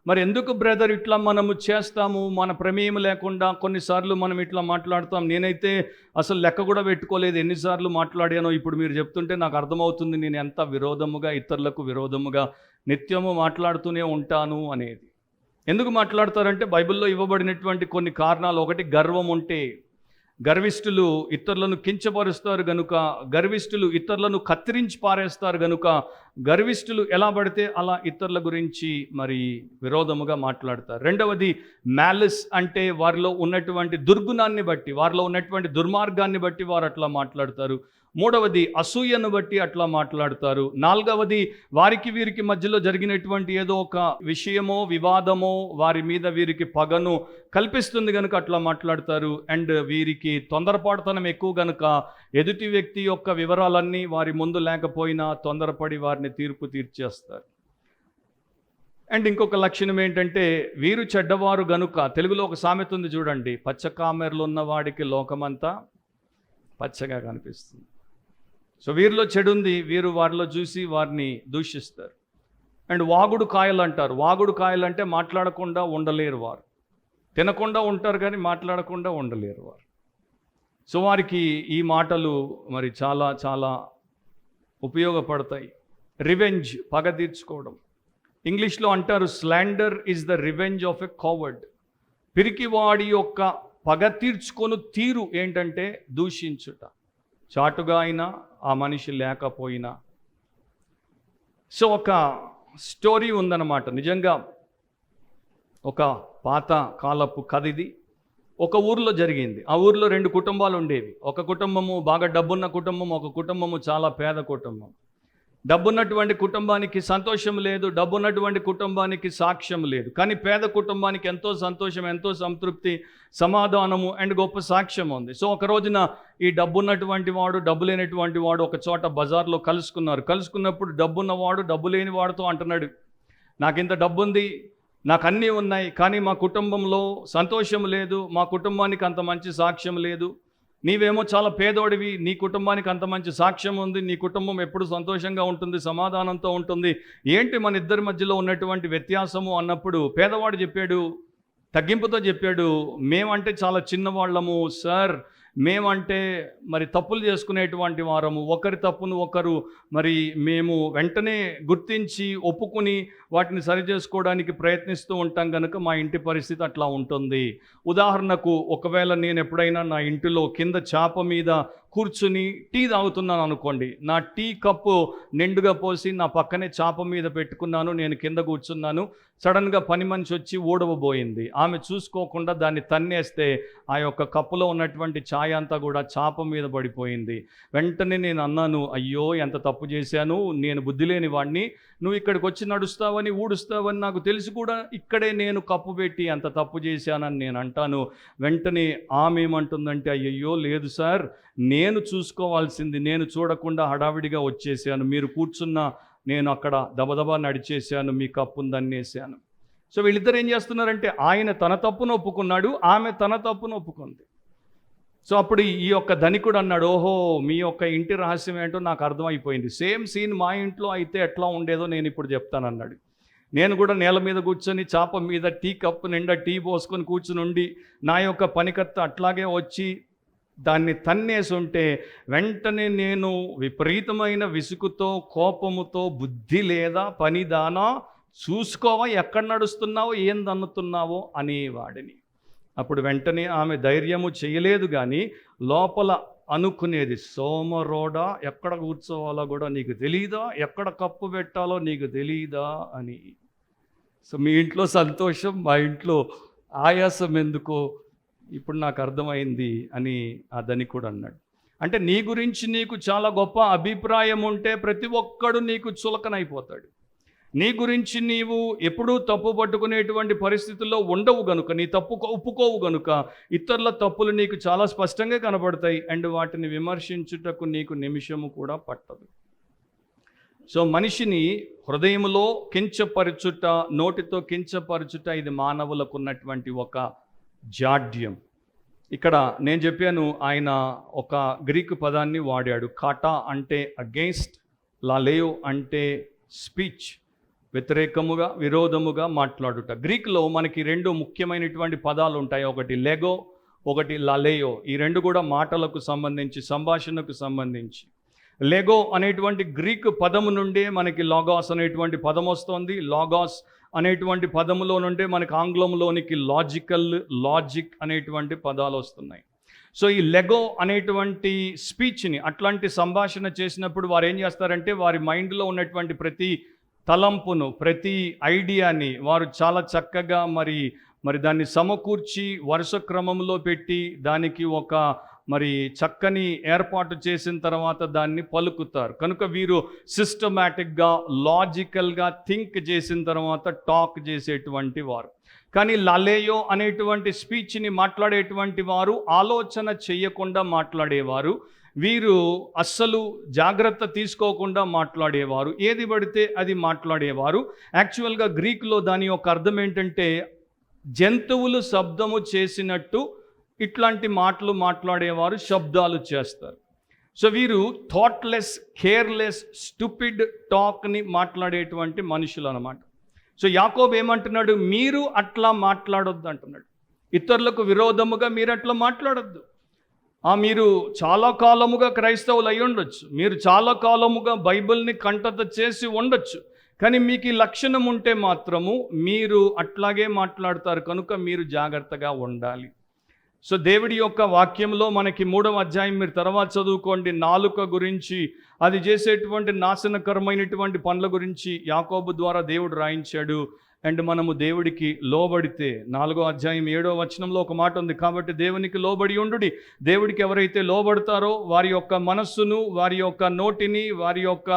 మరి ఎందుకు బ్రదర్ ఇట్లా మనము చేస్తాము? మన ప్రమేయం లేకుండా కొన్నిసార్లు మనం ఇట్లా మాట్లాడతాం. నేనైతే అసలు లెక్క కూడా పెట్టుకోలేదు ఎన్నిసార్లు మాట్లాడానో. ఇప్పుడు మీరు చెప్తుంటే నాకు అర్థమవుతుంది నేను ఎంత విరోధముగా, ఇతరులకు విరోధముగా నిత్యము మాట్లాడుతూనే ఉంటాను అనేది. ఎందుకు మాట్లాడతారంటే బైబిల్లో ఇవ్వబడినటువంటి కొన్ని కారణాలు. ఒకటి, గర్వం ఉంటే. గర్విష్ఠులు ఇతరులను కించపరుస్తారు గనుక, గర్విష్ఠులు ఇతరులను కత్తిరించి పారేస్తారు గనుక, గర్విష్ఠులు ఎలా పడితే అలా ఇతరుల గురించి మరి విరోధముగా మాట్లాడతారు. రెండవది మ్యాలిస్, అంటే వారిలో ఉన్నటువంటి దుర్గుణాన్ని బట్టి, వారిలో ఉన్నటువంటి దుర్మార్గాన్ని బట్టి వారు అట్లా మాట్లాడతారు. మూడవది అసూయను బట్టి అట్లా మాట్లాడతారు. నాలుగవది వారికి వీరికి మధ్యలో జరిగినటువంటి ఏదో ఒక విషయమో వివాదమో వారి మీద వీరికి పగను కల్పిస్తుంది కనుక అట్లా మాట్లాడతారు. అండ్ వీరికి తొందరపాటుతనం ఎక్కువ కనుక ఎదుటి వ్యక్తి యొక్క వివరాలన్నీ వారి ముందు లేకపోయినా తొందరపడి వారిని తీర్పు తీర్చేస్తారు. అండ్ ఇంకొక లక్షణం ఏంటంటే వీరు చెడ్డవారు గనుక, తెలుగులో ఒక సామెత ఉంది చూడండి, పచ్చకామెరలు ఉన్నవాడికి లోకమంతా పచ్చగా కనిపిస్తుంది. సో వీరిలో చెడు ఉంది, వీరు వారిలో చూసి వారిని దూషిస్తారు. అండ్ వాగుడు కాయలు అంటారు. వాగుడు కాయలు అంటే మాట్లాడకుండా ఉండలేరు వారు. తినకుండా ఉంటారు కానీ మాట్లాడకుండా ఉండలేరు వారు. సో వారికి ఈ మాటలు మరి చాలా చాలా ఉపయోగపడతాయి. రివెంజ్, పగ తీర్చుకోవడం. ఇంగ్లీష్లో అంటారు slander is the revenge of a coward. పిరికివాడి యొక్క పగ తీర్చుకొని తీరు ఏంటంటే దూషించుట. చాటుగా అయినా ఆ మనిషి లేకపోయినా. సో ఒక స్టోరీ ఉందన్నమాట. నిజంగా ఒక పాత కాలపు కథ ఇది. ఒక ఊర్లో జరిగింది. ఆ ఊర్లో 2 కుటుంబాలు ఉండేవి. ఒక కుటుంబము బాగా డబ్బున్న కుటుంబం, ఒక కుటుంబము చాలా పేద కుటుంబం. డబ్బున్నటువంటి కుటుంబానికి సంతోషం లేదు, డబ్బున్నటువంటి కుటుంబానికి సాక్ష్యం లేదు. కానీ పేద కుటుంబానికి ఎంతో సంతోషం, ఎంతో సంతృప్తి, సమాధానము అండ్ గొప్ప సాక్ష్యం ఉంది. సో ఒక రోజున ఈ డబ్బున్నటువంటి వాడు, డబ్బు లేనటువంటి వాడు ఒక చోట బజార్లో కలుసుకున్నారు. కలుసుకున్నప్పుడు డబ్బున్నవాడు డబ్బు లేని వాడితో అంటున్నాడు, నాకు ఇంత డబ్బు ఉంది, నాకు అన్నీ ఉన్నాయి, కానీ మా కుటుంబంలో సంతోషం లేదు, మా కుటుంబానికి అంత మంచి సాక్ష్యం లేదు. నీవేమో చాలా పేదోడివి, నీ కుటుంబానికి అంత మంచి సాక్ష్యం ఉంది, నీ కుటుంబం ఎప్పుడు సంతోషంగా ఉంటుంది, సమాధానంతో ఉంటుంది, ఏంటి మన ఇద్దరి మధ్యలో ఉన్నటువంటి వ్యత్యాసము అన్నప్పుడు పేదవాడు చెప్పాడు, తగ్గింపుతో చెప్పాడు, మేమంటే చాలా చిన్నవాళ్ళము సార్, మేమంటే మరి తప్పులు చేసుకునేటువంటి వారము, ఒకరి తప్పును ఒకరు మరి మేము వెంటనే గుర్తించి ఒప్పుకుని వాటిని సరిచేసుకోవడానికి ప్రయత్నిస్తూ ఉంటాం కనుక మా ఇంటి పరిస్థితి అట్లా ఉంటుంది. ఉదాహరణకు ఒకవేళ నేను ఎప్పుడైనా నా ఇంటిలో కింద చాప మీద కూర్చుని టీ తాగుతున్నాను అనుకోండి, నా టీ కప్పు నిండుగా పోసి నా పక్కనే చాప మీద పెట్టుకున్నాను, నేను కింద కూర్చున్నాను, సడన్గా పని మనిషి వచ్చి ఊడవబోయింది, ఆమె చూసుకోకుండా దాన్ని తన్నేస్తే ఆ యొక్క కప్పులో ఉన్నటువంటి ఛాయ్ అంతా కూడా చాప మీద పడిపోయింది. వెంటనే నేను అన్నాను, అయ్యో ఎంత తప్పు చేశాను, నేను బుద్ధి లేని వాడిని, నువ్వు ఇక్కడికి వచ్చి నడుస్తావని ఊడుస్తావని నాకు తెలిసి కూడా ఇక్కడే నేను కప్పు పెట్టి అంత తప్పు చేశానని నేను అంటాను. వెంటనే ఆమె ఏమంటుందంటే, అయ్యయ్యో లేదు సార్, నేను చూసుకోవాల్సింది నేను చూడకుండా హడావిడిగా వచ్చేసాను, మీరు కూర్చున్న నేను అక్కడ దబదబా నడిచేశాను, మీ కప్పును దన్నేశాను. సో వీళ్ళిద్దరు ఏం చేస్తున్నారంటే ఆయన తన తప్పును ఒప్పుకున్నాడు, ఆమె తన తప్పును ఒప్పుకుంది. సో అప్పుడు ఈ యొక్క ధనికుడు అన్నాడు, ఓహో మీ యొక్క ఇంటి రహస్యం ఏంటో నాకు అర్థమైపోయింది, సేమ్ సీన్ మా ఇంట్లో అయితే ఎట్లా ఉండేదో నేను ఇప్పుడు చెప్తానన్నాడు. నేను కూడా నేల మీద కూర్చొని చాప మీద టీ కప్పు నిండా టీ పోసుకొని కూర్చుని ఉండి నా యొక్క పనికర్త అట్లాగే వచ్చి దాన్ని తన్నేసి ఉంటే వెంటనే నేను విపరీతమైన విసుగుతో కోపముతో, బుద్ధి లేదా పనిదానా, చూసుకోవా ఎక్కడ నడుస్తున్నావో ఏం దన్నుతున్నావో అనేవాడిని. అప్పుడు వెంటనే ఆమె ధైర్యము చేయలేదు కానీ లోపల అనుకునేది, సోమరోడా ఎక్కడ కూర్చోవాలో కూడా నీకు తెలీదా, ఎక్కడ కప్పు పెట్టాలో నీకు తెలీదా అని. సో మీ ఇంట్లో సంతోషం, మా ఇంట్లో ఆయాసం ఎందుకో ఇప్పుడు నాకు అర్థమైంది అని ఆ ధనికుడు అన్నాడు. అంటే నీ గురించి నీకు చాలా గొప్ప అభిప్రాయం ఉంటే ప్రతి ఒక్కడు నీకు చులకనైపోతాడు. నీ గురించి నీవు ఎప్పుడూ తప్పు పట్టుకునేటువంటి పరిస్థితుల్లో ఉండవు గనుక, నీ తప్పు ఒప్పుకోవు గనుక ఇతరుల తప్పులు నీకు చాలా స్పష్టంగా కనబడతాయి. అండ్ వాటిని విమర్శించుటకు నీకు నిమిషము కూడా పట్టదు. సో మనిషిని హృదయములో కించపరచుట, నోటితో కించపరచుట, ఇది మానవులకు ఉన్నటువంటి ఒక జాడ్యం. ఇక్కడ నేను చెప్పాను, ఆయన ఒక గ్రీకు పదాన్ని వాడాడు. కాటా అంటే అగెయిన్స్ట్, లాలేయో అంటే స్పీచ్, వ్యతిరేకముగా, విరోధముగా మాట్లాడుట. గ్రీకులో మనకి రెండు ముఖ్యమైనటువంటి పదాలు ఉంటాయి, ఒకటి లెగో, ఒకటి లాలేయో. ఈ రెండు కూడా మాటలకు సంబంధించి, సంభాషణకు సంబంధించి. లెగో అనేటువంటి గ్రీకు పదము నుండే మనకి లాగాస్ అనేటువంటి పదం వస్తుంది. లాగాస్ అనేటువంటి పదములో నుండే మనకి ఆంగ్లంలోనికి లాజిక్ అనేటువంటి పదాలు వస్తున్నాయి. సో ఈ లెగో అనేటువంటి స్పీచ్ని, అట్లాంటి సంభాషణ చేసినప్పుడు వారు ఏం చేస్తారంటే వారి మైండ్లో ఉన్నటువంటి ప్రతి తలంపును, ప్రతి ఐడియాని వారు చాలా చక్కగా మరి దాన్ని సమకూర్చి వరుస క్రమంలో పెట్టి దానికి ఒక చక్కని ఏర్పాటు చేసిన తర్వాత దాన్ని పలుకుతారు. కనుక వీరు సిస్టమేటిక్గా, లాజికల్గా థింక్ చేసిన తర్వాత టాక్ చేసేటువంటి వారు. కానీ లాలేయో అనేటువంటి స్పీచ్ని మాట్లాడేటువంటి వారు ఆలోచన చేయకుండా మాట్లాడేవారు. వీరు అస్సలు జాగ్రత్త తీసుకోకుండా మాట్లాడేవారు, ఏది పడితే అది మాట్లాడేవారు. యాక్చువల్గా గ్రీకులో దాని యొక్క అర్థం ఏంటంటే జంతువులు శబ్దము చేసినట్టు ఇట్లాంటి మాటలు మాట్లాడేవారు, శబ్దాలు చేస్తారు. సో వీరు థాట్లెస్, కేర్లెస్, స్టూపిడ్ టాక్ని మాట్లాడేటువంటి మనుషులు అన్నమాట. సో యాకోబు ఏమంటున్నాడు, మీరు అట్లా మాట్లాడొద్దు అంటున్నాడు. ఇతరులకు విరోధముగా మీరు అట్లా మాట్లాడొద్దు. మీరు చాలా కాలముగా క్రైస్తవులు అయి ఉండొచ్చు, మీరు చాలా కాలముగా బైబిల్ని కంఠత చేసి ఉండొచ్చు, కానీ మీకు ఈ లక్షణం ఉంటే మాత్రము మీరు అట్లాగే మాట్లాడతారు. కనుక మీరు జాగ్రత్తగా ఉండాలి. సో దేవుడి యొక్క వాక్యంలో మనకి 3వ అధ్యాయం మీరు తర్వాత చదువుకోండి, నాలుక గురించి, అది చేసేటువంటి నాశనకరమైనటువంటి పనుల గురించి యాకోబు ద్వారా దేవుడు రాయించాడు. అండ్ మనము దేవుడికి లోబడితే, 4వ అధ్యాయం 7వ వచనంలో ఒక మాట ఉంది, కాబట్టి దేవునికి లోబడి ఉండుడి. దేవుడికి ఎవరైతే లోబడతారో వారి యొక్క మనస్సును, వారి యొక్క నోటిని, వారి యొక్క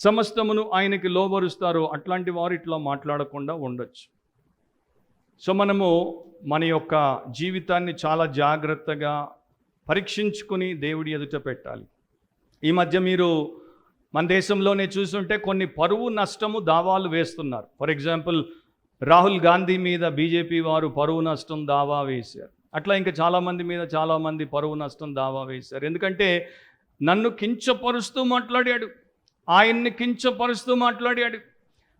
సమస్తమును ఆయనకి లోబరుస్తారో అట్లాంటి వారు ఇట్లా మాట్లాడకుండా ఉండొచ్చు. సో మనము మన యొక్క జీవితాన్ని చాలా జాగ్రత్తగా పరీక్షించుకొని దేవుడి ఎదుట పెట్టాలి. ఈ మధ్య మీరు మన దేశంలోనే చూస్తుంటే కొన్ని పరువు నష్టము దావాలు వేస్తున్నారు. ఫర్ ఎగ్జాంపుల్, రాహుల్ గాంధీ మీద బీజేపీ వారు పరువు నష్టం దావా వేశారు. అట్లా ఇంకా చాలామంది మీద చాలామంది పరువు నష్టం దావా వేశారు. ఎందుకంటే నన్ను కించపరుస్తూ మాట్లాడాడు, ఆయన్ని కించపరుస్తూ మాట్లాడాడు.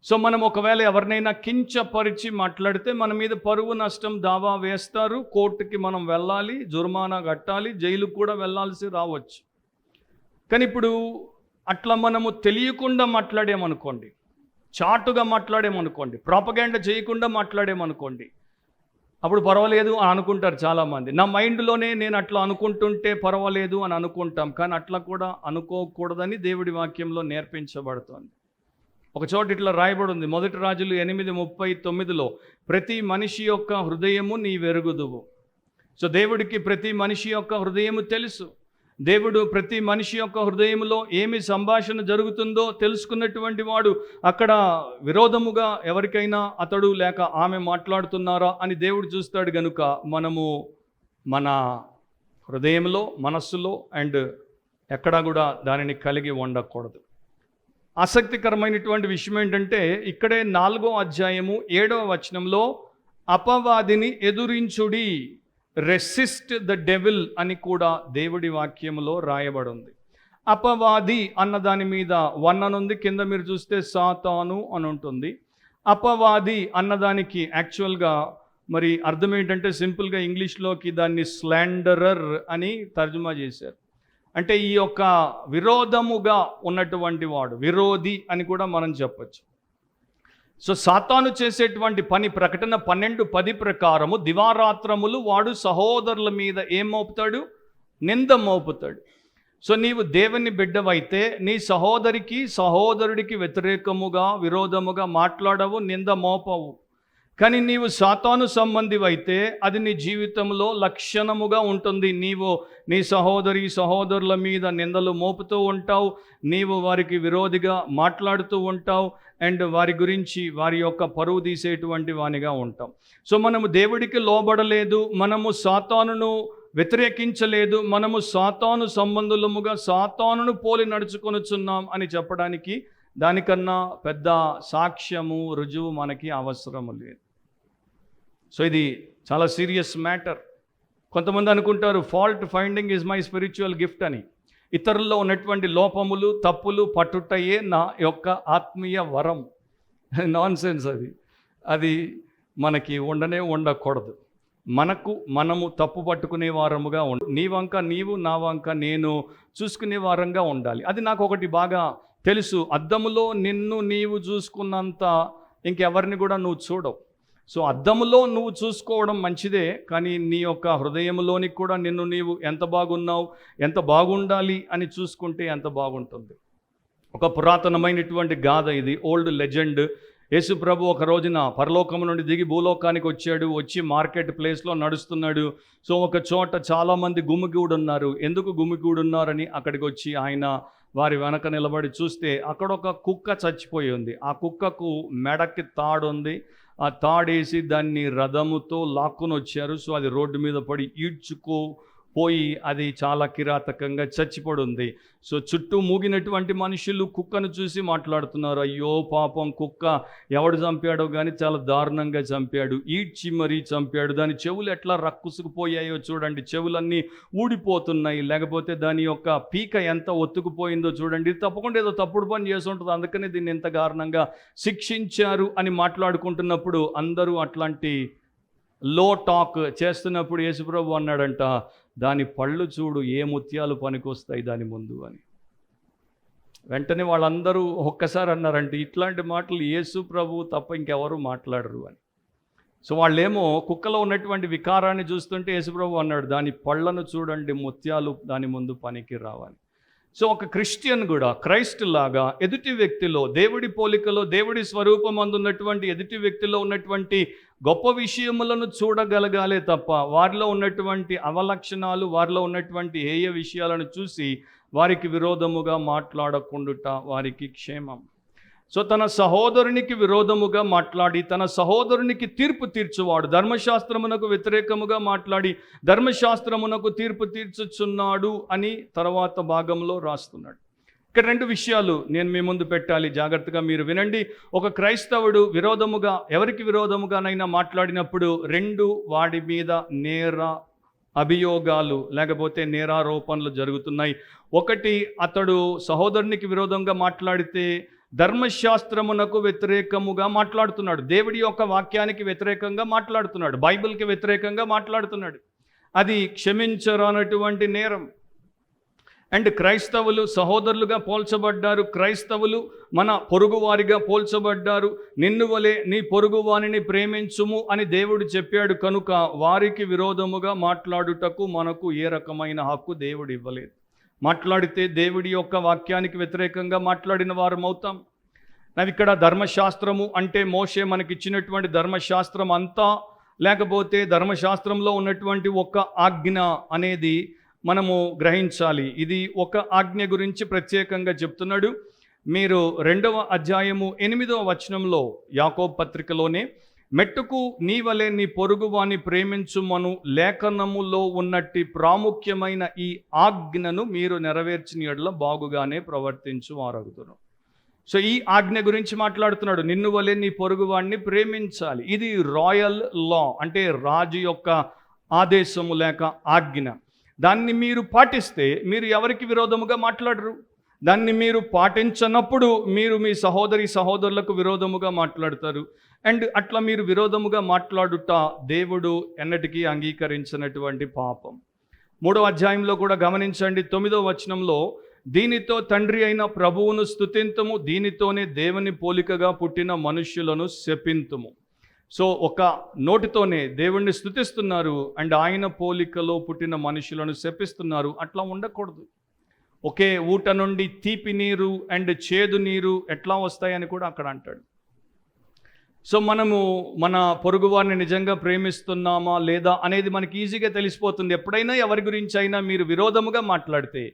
సో మనం ఒకవేళ ఎవరినైనా కించపరిచి మాట్లాడితే మన మీద పరువు నష్టం దావా వేస్తారు, కోర్టుకి మనం వెళ్ళాలి, జుర్మానా కట్టాలి, జైలుకు కూడా వెళ్ళాల్సి రావచ్చు. కానీ ఇప్పుడు అట్లా మనము తెలియకుండా మాట్లాడామనుకోండి, చాటుగా మాట్లాడామనుకోండి, ప్రాపగాండా చేయకుండా మాట్లాడామనుకోండి, అప్పుడు పర్వాలేదు అని అనుకుంటారు చాలామంది. నా మైండ్లోనే నేను అట్లా అనుకుంటుంటే పర్వాలేదు అని అనుకుంటాం, కానీ అట్లా కూడా అనుకోకూడదని దేవుడి వాక్యంలో నేర్పించబడుతోంది. ఒక చోట ఇట్లా రాయబడి ఉంది, 1 రాజులు 8:39లో, ప్రతి మనిషి యొక్క హృదయము నీ వెరుగుదువు. సో దేవుడికి ప్రతి మనిషి యొక్క హృదయము తెలుసు. దేవుడు ప్రతి మనిషి యొక్క హృదయంలో ఏమి సంభాషణ జరుగుతుందో తెలుసుకున్నటువంటి వాడు. అక్కడ విరోధముగా ఎవరికైనా అతడు లేక ఆమె మాట్లాడుతున్నారా అని దేవుడు చూస్తాడు. గనుక మనము మన హృదయంలో, మనస్సులో అండ్ ఎక్కడా కూడా దానిని కలిగి ఉండకూడదు. ఆసక్తికరమైనటువంటి విషయం ఏంటంటే ఇక్కడే 4వ అధ్యాయము 7వ వచనంలో అపవాదిని ఎదురించుడి, రెసిస్ట్ ద డెవిల్ అని కూడా దేవుడి వాక్యములో రాయబడి ఉంది. అపవాది అన్న దాని మీద 1 అని ఉంది, కింద మీరు చూస్తే సాతాను అని ఉంటుంది. అపవాది అన్నదానికి యాక్చువల్గా అర్థం ఏంటంటే సింపుల్గా ఇంగ్లీష్లోకి దాన్ని స్లాండరర్ అని తర్జుమా చేశారు. అంటే ఈ యొక్క విరోధముగా ఉన్నటువంటి వాడు, విరోధి అని కూడా మనం చెప్పచ్చు. సో సాతాను చేసేటువంటి పని ప్రకటన 12:10 ప్రకారము దివారాత్రములు వాడు సహోదరుల మీద ఏం మోపుతాడు? నింద మోపుతాడు. సో నీవు దేవుని బిడ్డవైతే నీ సహోదరుడికి వ్యతిరేకముగా విరోధముగా మాట్లాడవు, నింద మోపవు. కానీ నీవు సాతాను సంబంధివైతే అది నీ జీవితంలో లక్షణముగా ఉంటుంది. నీవు నీ సహోదరుల మీద నిందలు మోపుతూ ఉంటావు, నీవు వారికి విరోధిగా మాట్లాడుతూ ఉంటావు, అండ్ వారి గురించి వారి యొక్క పరువు తీసేటువంటి వానిగా ఉంటాం. సో మనము దేవుడికి లోబడలేదు, మనము సాతానును వ్యతిరేకించలేదు, మనము సాతాను సంబంధులముగా సాతానును పోలి నడుచుకొనుచున్నాం అని చెప్పడానికి దానికన్నా పెద్ద సాక్ష్యము, రుజువు మనకి అవసరము లేదు. సో ఇది చాలా సీరియస్ మ్యాటర్. కొంతమంది అనుకుంటారు fault finding is my spiritual gift అని. ఇతరుల్లో ఉన్నటువంటి లోపములు, తప్పులు పట్టుటయే నా యొక్క ఆత్మీయ వరం. నాన్ సెన్స్ అది మనకి ఉండకూడదు. మనము తప్పు పట్టుకునే వారముగా నీ వంక నీవు, నా వంక నేను చూసుకునే వారంగా ఉండాలి. అది నాకు ఒకటి బాగా తెలుసు, అద్దములో నిన్ను నీవు చూసుకున్నంత ఇంకెవరిని కూడా నువ్వు చూడవు. సో అద్దములో నువ్వు చూసుకోవడం మంచిదే, కానీ నీ యొక్క హృదయంలోనికి కూడా నిన్ను నీవు ఎంత బాగున్నావు, ఎంత బాగుండాలి అని చూసుకుంటే ఎంత బాగుంటుంది. ఒక పురాతనమైనటువంటి గాథ ఇది, ఓల్డ్ లెజెండ్. యేసు ప్రభు ఒక రోజున పరలోకం నుండి దిగి భూలోకానికి వచ్చి మార్కెట్ ప్లేస్లో నడుస్తున్నాడు. సో ఒక చోట చాలామంది గుమిగూడున్నారు. ఎందుకు గుమిగూడున్నారని అక్కడికి వచ్చి ఆయన వారి వెనక నిలబడి చూస్తే అక్కడ ఒక కుక్క చచ్చిపోయి ఉంది. ఆ కుక్కకు మెడకి తాడు ఉంది. ఆ తాడేసి దాన్ని రథముతో లాక్కుని వచ్చారు. సో అది రోడ్డు మీద పడి ఈడ్చుకుపోయి అది చాలా కిరాతకంగా చచ్చిపడి ఉంది. సో చుట్టూ మూగినటువంటి మనుషులు కుక్కను చూసి మాట్లాడుతున్నారు, అయ్యో పాపం, కుక్క ఎవడు చంపాడో కానీ చాలా దారుణంగా చంపాడు, ఈడ్చి మరీ చంపాడు, దాని చెవులు ఎట్లా రక్కుసుకుపోయాయో చూడండి, చెవులన్నీ ఊడిపోతున్నాయి, లేకపోతే దాని యొక్క పీక ఎంత ఒత్తుకుపోయిందో చూడండి, ఇది తప్పకుండా ఏదో తప్పుడు పని చేసి ఉంటుంది, అందుకని దీన్ని ఎంత దారుణంగా శిక్షించారు అని మాట్లాడుకుంటున్నప్పుడు అందరూ అట్లాంటి లో టాక్ చేస్తున్నప్పుడు యేసుప్రభు అన్నాడంట, దాని పళ్ళు చూడు ఏ ముత్యాలు పనికొస్తాయి దాని ముందు అని. వెంటనే వాళ్ళందరూ ఒక్కసారి అన్నారంటే ఇట్లాంటి మాటలు యేసు ప్రభు తప్ప ఇంకెవరు మాట్లాడరు అని. సో వాళ్ళేమో కుక్కలో ఉన్నటువంటి వికారాన్ని చూస్తుంటే యేసుప్రభు అన్నాడు, దాని పళ్ళను చూడండి, ముత్యాలు దాని ముందు పనికి రావాలి. సో ఒక క్రిస్టియన్ కూడా క్రైస్ట్ లాగా ఎదుటి వ్యక్తిలో దేవుడి పోలికలో దేవుడి స్వరూపం అందున్నటువంటి ఎదుటి వ్యక్తిలో ఉన్నటువంటి గొప్ప విషయములను చూడగలగాలే తప్ప వారిలో ఉన్నటువంటి అవలక్షణాలు, వారిలో ఉన్నటువంటి హేయ విషయాలను చూసి వారికి విరోధముగా మాట్లాడకుండుట వారికి క్షేమం. సో తన సహోదరునికి విరోధముగా మాట్లాడి తన సహోదరునికి తీర్పు తీర్చువాడు ధర్మశాస్త్రమునకు వ్యతిరేకముగా మాట్లాడి ధర్మశాస్త్రమునకు తీర్పు తీర్చుచున్నాడు అని తర్వాత భాగంలో రాస్తున్నాడు. ఇక్కడ రెండు విషయాలు నేను మీ ముందు పెట్టాలి, జాగ్రత్తగా మీరు వినండి. ఒక క్రైస్తవుడు విరోధముగా ఎవరికి విరోధముగానైనా మాట్లాడినప్పుడు రెండు వాడి మీద నేర అభియోగాలు లేకపోతే నేరారోపణలు జరుగుతున్నాయి. ఒకటి, అతడు సహోదరునికి విరోధంగా మాట్లాడితే ధర్మశాస్త్రమునకు వ్యతిరేకముగా మాట్లాడుతున్నాడు, దేవుడి యొక్క వాక్యానికి వ్యతిరేకంగా మాట్లాడుతున్నాడు, బైబిల్కి వ్యతిరేకంగా మాట్లాడుతున్నాడు. అది క్షమించరానటువంటి నేరం. అండ్ క్రైస్తవులు సహోదరులుగా పోల్చబడ్డారు, క్రైస్తవులు మన పొరుగువారిగా పోల్చబడ్డారు. నిన్ను వలె నీ పొరుగువానిని ప్రేమించుము అని దేవుడు చెప్పాడు కనుక వారికి విరోధముగా మాట్లాడుటకు మనకు ఏ రకమైన హక్కు దేవుడు ఇవ్వలేదు. మాట్లాడితే దేవుడి యొక్క వాక్యానికి వ్యతిరేకంగా మాట్లాడిన వారం అవుతాం. ఇక్కడ ధర్మశాస్త్రము అంటే మోషే మనకిచ్చినటువంటి ధర్మశాస్త్రం అంతా, లేకపోతే ధర్మశాస్త్రంలో ఉన్నటువంటి ఒక ఆజ్ఞ అనేది మనము గ్రహించాలి. ఇది ఒక ఆజ్ఞ గురించి ప్రత్యేకంగా చెప్తున్నాడు. మీరు 2వ అధ్యాయము 8వ వచనంలో యాకోబు పత్రికలోనే మెట్టుకు నీ వలె నీ పొరుగువాని ప్రేమించుమను లేఖనములో ఉన్నట్టి ప్రాముఖ్యమైన ఈ ఆజ్ఞను మీరు నెరవేర్చిన యెడల బాగుగానే ప్రవర్తించు వారగుదురు. సో ఈ ఆజ్ఞ గురించి మాట్లాడుతున్నాడు, నిన్ను వలె నీ పొరుగువాడిని ప్రేమించాలి. ఇది రాయల్ లా, అంటే రాజు యొక్క ఆదేశము లేక ఆజ్ఞ. దాన్ని మీరు పాటిస్తే మీరు ఎవరికి విరోధముగా మాట్లాడరు. దాన్ని మీరు పాటించనప్పుడు మీరు మీ సహోదరులకు విరోధముగా మాట్లాడతారు. అండ్ అట్లా మీరు విరోధముగా మాట్లాడుట దేవుడు ఎన్నటికీ అంగీకరించినటువంటి పాపం. 3వ అధ్యాయంలో కూడా గమనించండి, 9వ వచనంలో దీనితో తండ్రి అయిన ప్రభువును స్తుతింతుము, దీనితోనే దేవుని పోలికగా పుట్టిన మనుష్యులను శపింతుము. సో ఒక నోటితోనే దేవుణ్ణి స్తుతిస్తున్నారు అండ్ ఆయన పోలికలో పుట్టిన మనుషులను శపిస్తున్నారు. అట్లా ఉండకూడదు. ఒకే ఊట నుండి తీపి నీరు అండ్ చేదు నీరు ఎట్లా వస్తాయని కూడా అక్కడ అంటాడు. సో మనము మన పొరుగు వారిని నిజంగా ప్రేమిస్తున్నామా లేదా అనేది మనకి ఈజీగా తెలిసిపోతుంది. ఎప్పుడైనా ఎవరి గురించి అయినా మీరు విరోధముగా మాట్లాడితే,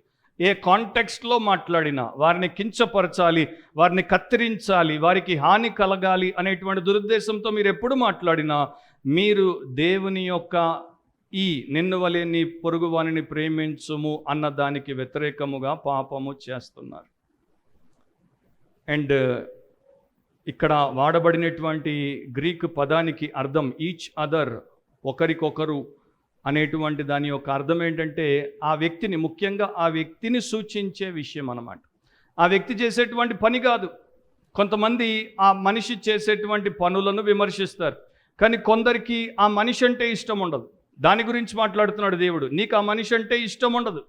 ఏ కాంటెక్స్ట్లో మాట్లాడినా, వారిని కించపరచాలి, వారిని కత్తిరించాలి, వారికి హాని కలగాలి అనేటువంటి దురుద్దేశంతో మీరు ఎప్పుడు మాట్లాడినా, మీరు దేవుని యొక్క ఈ నిన్ను వలె నీ పొరుగు వారిని ప్రేమించుము అన్న దానికి వ్యతిరేకముగా పాపము చేస్తున్నారు. అండ్ ఇక్కడ వాడబడినటువంటి గ్రీక్ పదానికి అర్థం ఈచ్ అదర్, ఒకరికొకరు అనేటువంటి దాని యొక్క అర్థం ఏంటంటే ఆ వ్యక్తిని, ముఖ్యంగా ఆ వ్యక్తిని సూచించే విషయం అన్నమాట. ఆ వ్యక్తి చేసేటువంటి పని కాదు. కొంతమంది ఆ మనిషి చేసేటువంటి పనులను విమర్శిస్తారు, కానీ కొందరికి ఆ మనిషి అంటే ఇష్టం ఉండదు. దాని గురించి మాట్లాడుతున్నాడు దేవుడు. నీకు ఆ మనిషి అంటే ఇష్టం ఉండదు,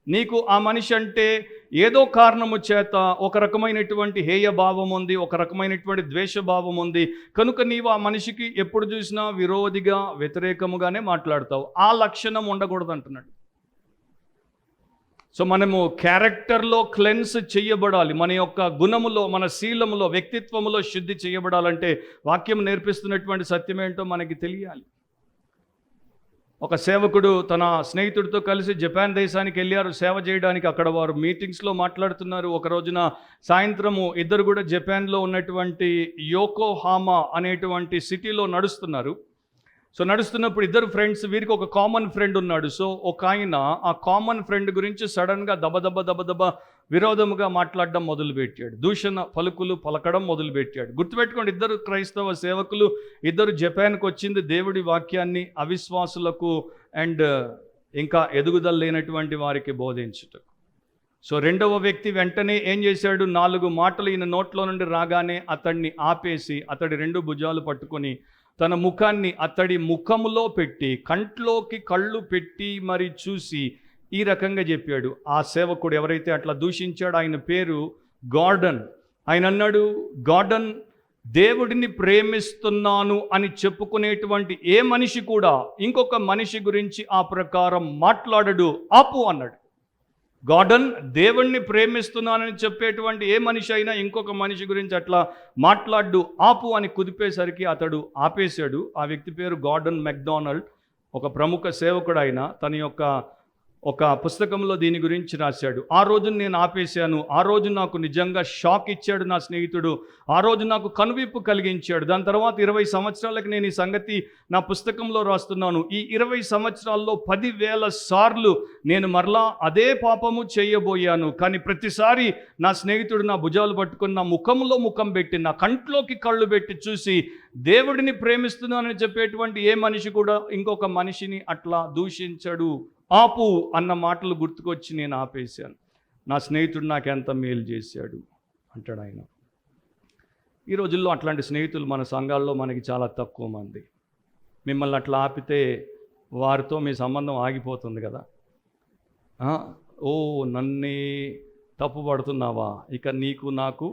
నీకు ఆ మనిషి అంటే ఏదో కారణము చేత ఒక రకమైనటువంటి హేయ భావం ఉంది, ఒక రకమైనటువంటి ద్వేషభావం ఉంది, కనుక నీవు ఆ మనిషికి ఎప్పుడు చూసినా విరోధిగా, వ్యతిరేకముగానే మాట్లాడతావు. ఆ లక్షణం ఉండకూడదు అంటున్నాడు. సో మనము క్యారెక్టర్లో క్లెన్స్ చేయబడాలి. మన యొక్క గుణములో, మన శీలములో, వ్యక్తిత్వములో శుద్ధి చేయబడాలంటే వాక్యం నేర్పిస్తున్నటువంటి సత్యం ఏంటో మనకి తెలియాలి. ఒక సేవకుడు తన స్నేహితుడితో కలిసి జపాన్ దేశానికి వెళ్ళారు సేవ చేయడానికి. అక్కడ వారు మీటింగ్స్లో మాట్లాడుతున్నారు. ఒక రోజున సాయంత్రము ఇద్దరు కూడా జపాన్లో ఉన్నటువంటి యోకోహామా అనేటువంటి సిటీలో నడుస్తున్నారు. సో నడుస్తున్నప్పుడు ఇద్దరు ఫ్రెండ్స్, వీరికి ఒక కామన్ ఫ్రెండ్ ఉన్నాడు. సో ఒక ఆయన ఆ కామన్ ఫ్రెండ్ గురించి సడన్గా దబదబ విరోధముగా మాట్లాడడం మొదలుపెట్టాడు. దూషణ పలుకులు పలకడం మొదలుపెట్టాడు. గుర్తుపెట్టుకోండి, ఇద్దరు క్రైస్తవ సేవకులు, ఇద్దరు జపాన్కి వచ్చింది దేవుడి వాక్యాన్ని అవిశ్వాసులకు అండ్ ఇంకా ఎదుగుదల లేనటువంటి వారికి బోధించుటకు. సో రెండవ వ్యక్తి వెంటనే ఏం చేశాడు, 4 మాటలు ఈయన నోట్లో నుండి రాగానే అతడిని ఆపేసి అతడి 2 భుజాలు పట్టుకొని తన ముఖాన్ని అతడి ముఖములో పెట్టి కంట్లోకి కళ్ళు పెట్టి మరి చూసి ఈ రకంగా చెప్పాడు. ఆ సేవకుడు ఎవరైతే అట్లా దూషించాడో ఆయన పేరు గార్డన్. ఆయన అన్నాడు, గార్డన్, దేవుడిని ప్రేమిస్తున్నాను అని చెప్పుకునేటువంటి ఏ మనిషి కూడా ఇంకొక మనిషి గురించి ఆ ప్రకారం మాట్లాడడు, ఆపు అన్నాడు. గార్డన్, దేవుణ్ణి ప్రేమిస్తున్నానని చెప్పేటువంటి ఏ మనిషి అయినా ఇంకొక మనిషి గురించి అట్లా మాట్లాడు, ఆపు అని కుదిపేసరికి అతడు ఆపేశాడు. ఆ వ్యక్తి పేరు గార్డన్ మెక్డానల్డ్, ఒక ప్రముఖ సేవకుడు. ఆయన తన యొక్క ఒక పుస్తకంలో దీని గురించి రాశాడు. ఆ రోజు నేను ఆపేశాను, ఆ రోజు నాకు నిజంగా షాక్ ఇచ్చాడు నా స్నేహితుడు, ఆ రోజు నాకు కనువిప్పు కలిగించాడు. దాని తర్వాత 20 సంవత్సరాలకు నేను ఈ సంగతి నా పుస్తకంలో రాస్తున్నాను. ఈ 20 సంవత్సరాల్లో 10,000 సార్లు నేను మరలా అదే పాపము చేయబోయాను. కానీ ప్రతిసారి నా స్నేహితుడు నా భుజాలు పట్టుకుని నా ముఖంలో ముఖం పెట్టి, నా కంట్లోకి కళ్ళు పెట్టి చూసి, దేవుడిని ప్రేమిస్తున్నానని చెప్పేటువంటి ఏ మనిషి కూడా ఇంకొక మనిషిని అట్లా దూషించడు, ఆపు అన్న మాటలు గుర్తుకొచ్చి నేను ఆపేశాను. నా స్నేహితుడు నాకు ఎంత మేలు చేశాడు అంటాడు ఆయన. ఈ రోజుల్లో అట్లాంటి స్నేహితులు మన సంఘాల్లో మనకి చాలా తక్కువ మంది. మిమ్మల్ని అట్లా ఆపితే వారితో మీ సంబంధం ఆగిపోతుంది కదా. ఓ నన్నే తప్పు పడుతున్నావా, ఇక నీకు నాకు.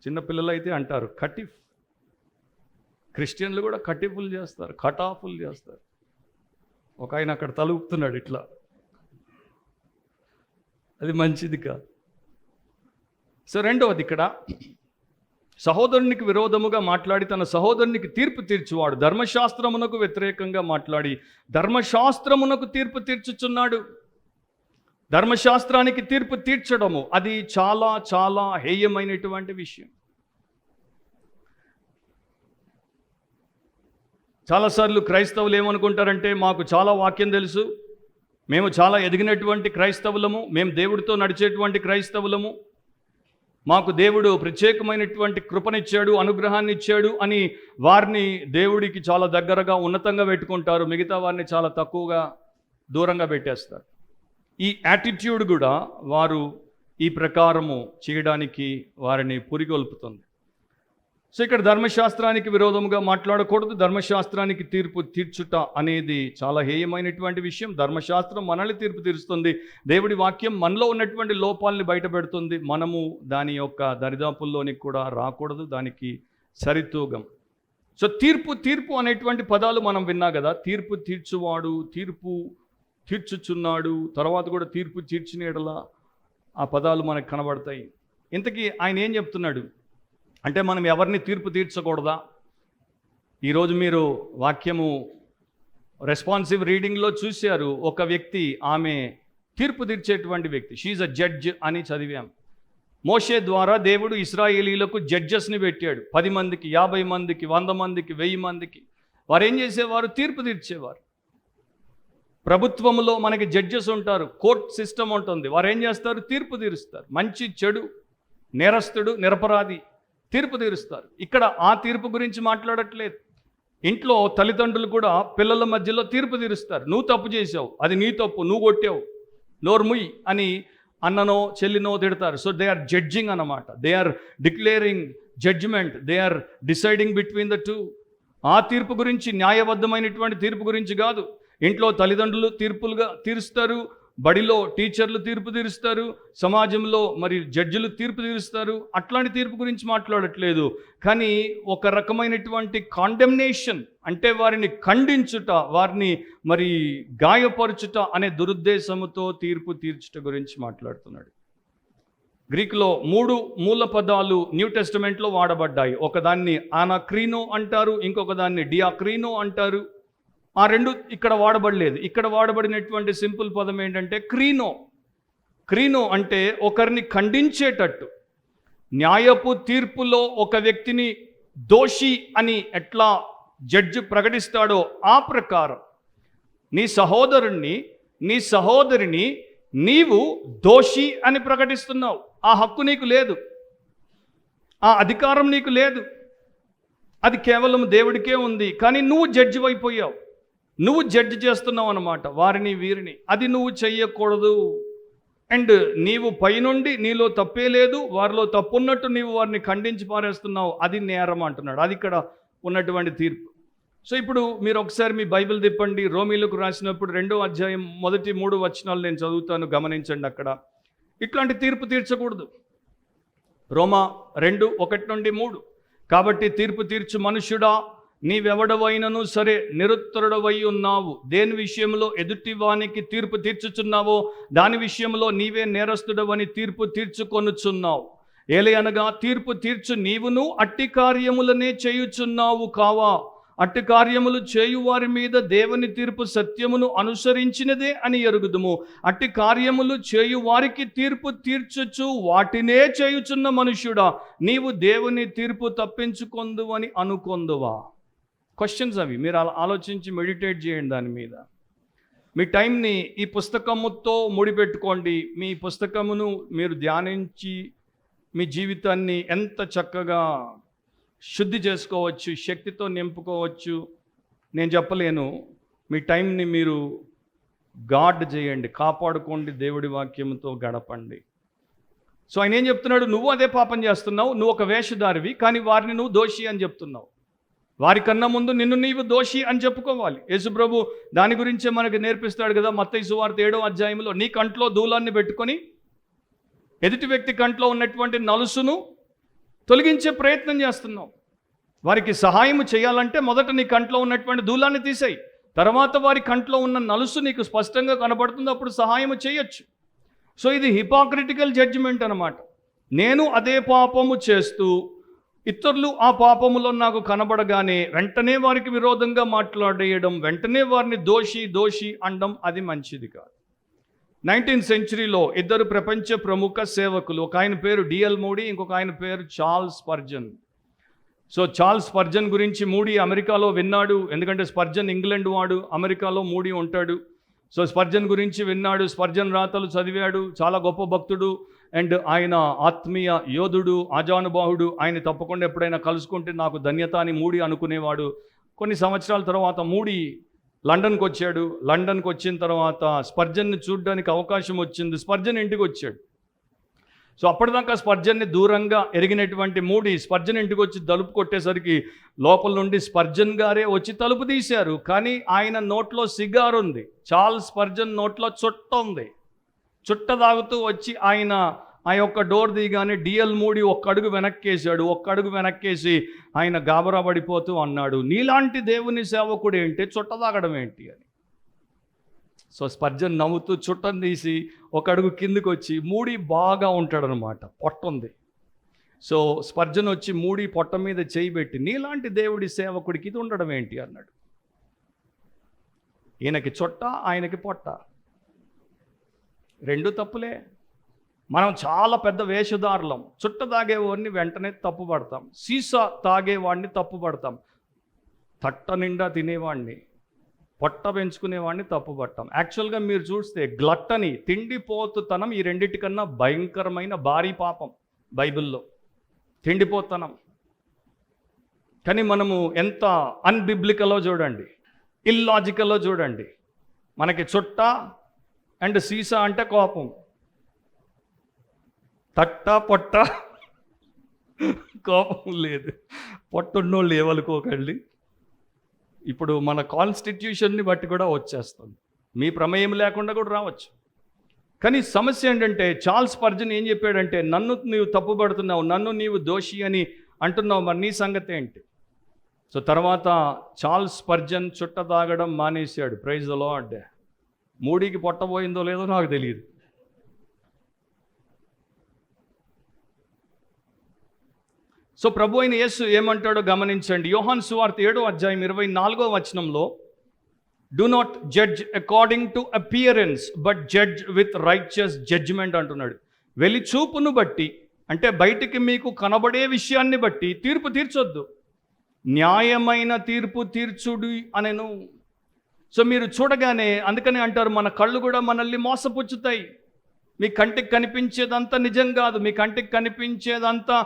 చిన్నపిల్లలు అయితే అంటారు కటిఫ్, క్రిస్టియన్లు కూడా కటిఫులు చేస్తారు, కటాఫులు చేస్తారు. ఒక ఆయన అక్కడ తలుపుతున్నాడు ఇట్లా, అది మంచిది కాదు. సో రెండవది, ఇక్కడ సహోదరునికి విరోధముగా మాట్లాడి తన సహోదరునికి తీర్పు తీర్చువాడు ధర్మశాస్త్రమునకు వ్యతిరేకంగా మాట్లాడి ధర్మశాస్త్రమునకు తీర్పు తీర్చుచున్నాడు. ధర్మశాస్త్రానికి తీర్పు తీర్చడము అది చాలా చాలా హేయమైనటువంటి విషయం. చాలాసార్లు క్రైస్తవులు ఏమనుకుంటారంటే, మాకు చాలా వాక్యం తెలుసు, మేము చాలా ఎదిగినటువంటి క్రైస్తవులము, మేము దేవుడితో నడిచేటువంటి క్రైస్తవులము, మాకు దేవుడు ప్రత్యేకమైనటువంటి కృపనిచ్చాడు, అనుగ్రహాన్ని ఇచ్చాడు అని వారిని దేవుడికి చాలా దగ్గరగా ఉన్నతంగా పెట్టుకుంటారు, మిగతా వారిని చాలా తక్కువగా దూరంగా పెట్టేస్తారు. ఈ యాటిట్యూడ్ కూడా వారు ఈ ప్రకారము చేయడానికి వారిని పురిగొల్పుతుంది. సో ఇక్కడ ధర్మశాస్త్రానికి విరోధముగా మాట్లాడకూడదు. ధర్మశాస్త్రానికి తీర్పు తీర్చుట అనేది చాలా హేయమైనటువంటి విషయం. ధర్మశాస్త్రం మనల్ని తీర్పు తీరుస్తుంది. దేవుడి వాక్యం మనలో ఉన్నటువంటి లోపాలని బయటపెడుతుంది. మనము దాని యొక్క దరిదాపుల్లోనికి కూడా రాకూడదు, దానికి సరితూగం. సో తీర్పు అనేటువంటి పదాలు మనం విన్నా కదా. తీర్పు తీర్చువాడు, తీర్పు తీర్చుచున్నాడు, తర్వాత కూడా తీర్పు తీర్చిన యెడల ఆ పదాలు మనకు కనబడతాయి. ఇంతకీ ఆయన ఏం చెప్తున్నాడు అంటే, మనం ఎవరిని తీర్పు తీర్చకూడదా? ఈరోజు మీరు వాక్యము రెస్పాన్సివ్ రీడింగ్లో చూశారు, ఒక వ్యక్తి, ఆమె తీర్పు తీర్చేటువంటి వ్యక్తి, షీఈ్ అ జడ్జ్ అని చదివాం. మోషే ద్వారా దేవుడు ఇశ్రాయేలీలకు జడ్జెస్ని పెట్టాడు. 10 మందికి, 50 మందికి, 100 మందికి, 1000 మందికి. వారు ఏం చేసేవారు? తీర్పు తీర్చేవారు. ప్రభుత్వంలో మనకి జడ్జెస్ ఉంటారు, కోర్ట్ సిస్టమ్ ఉంటుంది. వారు ఏం చేస్తారు? తీర్పు తీరుస్తారు. మంచి చెడు, నేరస్తుడు నిరపరాధి, తీర్పు తీరుస్తారు. ఇక్కడ ఆ తీర్పు గురించి మాట్లాడట్లేదు. ఇంట్లో తల్లిదండ్రులు కూడా పిల్లల మధ్యలో తీర్పు తీరుస్తారు. నువ్వు తప్పు చేసావు, అది నీ తప్పు, నువ్వు కొట్టావు, నోర్ముయ్ అని అన్ననో చెల్లినో తిడతారు. సో దే ఆర్ జడ్జింగ్ అన్నమాట. They are declaring judgement, they are deciding between the two. ఆ తీర్పు గురించి, న్యాయబద్ధమైనటువంటి తీర్పు గురించి కాదు. ఇంట్లో తల్లిదండ్రులు తీర్పులుగా తీరుస్తారు, బడిలో టీచర్లు తీర్పు తీరుస్తారు, సమాజంలో మరి జడ్జిలు తీర్పు తీరుస్తారు. అట్లాంటి తీర్పు గురించి మాట్లాడట్లేదు. కానీ ఒక రకమైనటువంటి కాండెమ్నేషన్, అంటే వారిని ఖండించుట, వారిని మరి గాయపరచుట అనే దురుద్దేశముతో తీర్పు తీర్చుట గురించి మాట్లాడుతున్నాడు. గ్రీకులో 3 మూల పదాలు న్యూ టెస్టమెంట్లో వాడబడ్డాయి. ఒకదాన్ని ఆనాక్రీనో అంటారు, ఇంకొక దాన్ని డియాక్రీనో అంటారు. ఆ 2 ఇక్కడ వాడబడలేదు. ఇక్కడ వాడబడినటువంటి సింపుల్ పదం ఏంటంటే క్రీనో. క్రీనో అంటే ఒకరిని ఖండించేటట్టు. న్యాయపు తీర్పులో ఒక వ్యక్తిని దోషి అని ఎట్లా జడ్జి ప్రకటిస్తాడో ఆ ప్రకారం నీ సహోదరుణ్ణి, నీ సహోదరిని నీవు దోషి అని ప్రకటిస్తున్నావు. ఆ హక్కు నీకు లేదు, ఆ అధికారం నీకు లేదు. అది కేవలం దేవుడికే ఉంది. కానీ నువ్వు జడ్జి అయిపోయావు, నువ్వు జడ్జి చేస్తున్నావు అన్నమాట వారిని వీరిని. అది నువ్వు చెయ్యకూడదు. అండ్ నీవు పైనుండి నీలో తప్పే లేదు, వారిలో తప్పున్నట్టు నీవు వారిని ఖండించి పారేస్తున్నావు, అది నేరం అంటున్నాడు. అది ఇక్కడ ఉన్నటువంటి తీర్పు. సో ఇప్పుడు మీరు ఒకసారి మీ బైబిల్ తిప్పండి. రోమీలకు రాసినప్పుడు 2వ అధ్యాయం మొదటి 3 వచనాలు నేను చదువుతాను, గమనించండి. అక్కడ ఇట్లాంటి తీర్పు తీర్చకూడదు. రోమా 2:1-3. కాబట్టి తీర్పు తీర్చు మనుష్యుడా, నీవెవడవైనను సరే నిరుత్తరుడవై ఉన్నావు. దేని విషయంలో ఎదుటివానికి తీర్పు తీర్చుచున్నావో దాని విషయంలో నీవే నేరస్తుడవని తీర్పు తీర్చుకొనుచున్నావు. ఏలయనగా తీర్పు తీర్చు నీవును అట్టి కార్యములనే చేయుచున్నావు కావా? అట్టి కార్యములు చేయువారి మీద దేవుని తీర్పు సత్యమును అనుసరించినదే అని ఎరుగుదుము. అట్టి కార్యములు చేయువారికి తీర్పు తీర్చుచు వాటినే చేయుచున్న మనుష్యుడా, నీవు దేవుని తీర్పు తప్పించుకొందు అని అనుకొందువా? క్వశ్చన్స్ అవి. మీరు అలా ఆలోచించి మెడిటేట్ చేయండి దాని మీద. మీ టైంని ఈ పుస్తకముతో ముడిపెట్టుకోండి. మీ పుస్తకమును మీరు ధ్యానించి మీ జీవితాన్ని ఎంత చక్కగా శుద్ధి చేసుకోవచ్చు, శక్తితో నింపుకోవచ్చు నేను చెప్పలేను. మీ టైంని మీరు గార్డ్ చేయండి, కాపాడుకోండి, దేవుడి వాక్యంతో గడపండి. సో ఆయన ఏం చెప్తున్నాడు? నువ్వు అదే పాపం చేస్తున్నావు, నువ్వు ఒక వేషధారివి, కానీ వారిని నువ్వు దోషి అని చెప్తున్నావు. వారికన్నా ముందు నిన్ను నీవు దోషి అని చెప్పుకోవాలి. యేసుప్రభు దాని గురించే మనకు నేర్పిస్తాడు కదా. మత్తయి సువార్త 7వ అధ్యాయంలో నీ కంట్లో దూలాన్ని పెట్టుకొని ఎదుటి వ్యక్తి కంట్లో ఉన్నటువంటి నలుసును తొలగించే ప్రయత్నం చేస్తున్నావు. వారికి సహాయం చేయాలంటే మొదట నీ కంట్లో ఉన్నటువంటి దూలాన్ని తీసేయి, తర్వాత వారి కంట్లో ఉన్న నలుసు నీకు స్పష్టంగా కనబడుతుంది, అప్పుడు సహాయం చేయొచ్చు. సో ఇది హిపోక్రిటికల్ జడ్జిమెంట్ అన్నమాట. నేను అదే పాపము చేస్తూ ఇతరులు ఆ పాపములో నాకు కనబడగానే వెంటనే వారికి విరోధంగా మాట్లాడేయడం, వెంటనే వారిని దోషి దోషి అనడం, అది మంచిది కాదు. 19th సెంచరీలో 2 ప్రపంచ ప్రముఖ సేవకులు, ఒక ఆయన పేరు డిఎల్ మూడీ, ఇంకొక ఆయన పేరు Charles Spurgeon. So Charles Spurgeon గురించి మూడీ అమెరికాలో విన్నాడు, ఎందుకంటే స్పర్జన్ ఇంగ్లాండ్ వాడు, అమెరికాలో మూడీ ఉంటాడు. సో స్పర్జన్ గురించి విన్నాడు, స్పర్జన్ రాతలు చదివాడు, చాలా గొప్ప భక్తుడు అండ్ ఆయన ఆత్మీయ యోధుడు, ఆజానుబాహుడు. ఆయన తప్పకుండా ఎప్పుడైనా కలుసుకుంటే నాకు ధన్యత అని మూడీ అనుకునేవాడు. కొన్ని సంవత్సరాల తర్వాత మూడీ లండన్కి వచ్చాడు. లండన్కి వచ్చిన తర్వాత స్పర్జన్ని చూడడానికి అవకాశం వచ్చింది. స్పర్జన్ ఇంటికి వచ్చాడు. సో అప్పటిదాకా స్పర్జన్ని దూరంగా ఎరిగినటువంటి మూడీ స్పర్జన్ ఇంటికి వచ్చి తలుపు కొట్టేసరికి లోపల నుండి స్పర్జన్ గారే వచ్చి తలుపు తీశారు. కానీ ఆయన నోట్లో సిగార్ ఉంది, చార్ల్స్ స్పర్జన్ నోట్లో చుట్ట ఉంది. చుట్ట తాగుతూ వచ్చి ఆయన ఆ యొక్క డోర్ దిగానే డిఎల్ మూడీ ఒక్క అడుగు వెనక్కేశాడు. ఒక్క అడుగు వెనక్కేసి ఆయన గాబరా పడిపోతూ అన్నాడు, నీలాంటి దేవుని సేవకుడు ఏంటి చుట్ట తాగడం ఏంటి అని. సో స్పర్జన్ నవ్వుతూ చుట్టం తీసి ఒక అడుగు కిందకి వచ్చి మూడి బాగా ఉంటాడనమాట, పొట్ట ఉంది. సో స్పర్జన్ వచ్చి మూడి పొట్ట మీద చేయి పెట్టి, నీలాంటి దేవుడి సేవకుడికి ఇది ఉండడం ఏంటి అన్నాడు. ఈయనకి చుట్ట, ఆయనకి పొట్ట, రెండు తప్పులే. మనం చాలా పెద్ద వేషధారులం. చుట్ట తాగేవాడిని వెంటనే తప్పుపడతాం, సీసా తాగేవాడిని తప్పుపడతాం, తట్ట నిండా తినేవాడిని, పొట్ట పెంచుకునేవాడిని తప్పుపడతాం. యాక్చువల్గా మీరు చూస్తే గ్లట్టని, తిండిపోతుతనం ఈ రెండింటికన్నా భయంకరమైన భారీ పాపం బైబిల్లో, తిండిపోతనం. కానీ మనము ఎంత అన్బిబ్లికలో చూడండి, ఇల్లాజికల్లో చూడండి. మనకి చుట్ట అండ్ సీసా అంటే కోపం, తట్ట పొట్ట కోపం లేదు. పొట్టున్నోళ్ళు ఏమనుకోకండి, ఇప్పుడు మన కాన్స్టిట్యూషన్ని బట్టి కూడా వచ్చేస్తుంది, మీ ప్రమేయం లేకుండా కూడా రావచ్చు. కానీ సమస్య ఏంటంటే చార్ల్స్ స్పర్జన్ ఏం చెప్పాడంటే, నన్ను నీవు తప్పుపడుతున్నావు, నన్ను నీవు దోషి అని అంటున్నావు, మరి నీ సంగతి ఏంటి? సో తర్వాత చార్ల్స్ స్పర్జన్ చుట్ట తాగడం మానేశాడు. Praise the Lord. మూడికి పొట్టబోయిందో లేదో నాకు తెలియదు. సో ప్రభు అయిన యేసు ఏమంటాడో గమనించండి. యోహాను సువార్త 7వ అధ్యాయం 24వ వచనంలో, do not judge according to appearance but judge with righteous judgement అంటున్నాడు. వెలిచూపును బట్టి, అంటే బయటికి మీకు కనబడే విషయాన్ని బట్టి తీర్పు తీర్చొద్దు, న్యాయమైన తీర్పు తీర్చుడు అనెను. సో మీరు చూడగానే, అందుకని అంటారు మన కళ్ళు కూడా మనల్ని మోసపుచ్చుతాయి. మీ కంటికి కనిపించేదంతా నిజం కాదు, మీ కంటికి కనిపించేదంతా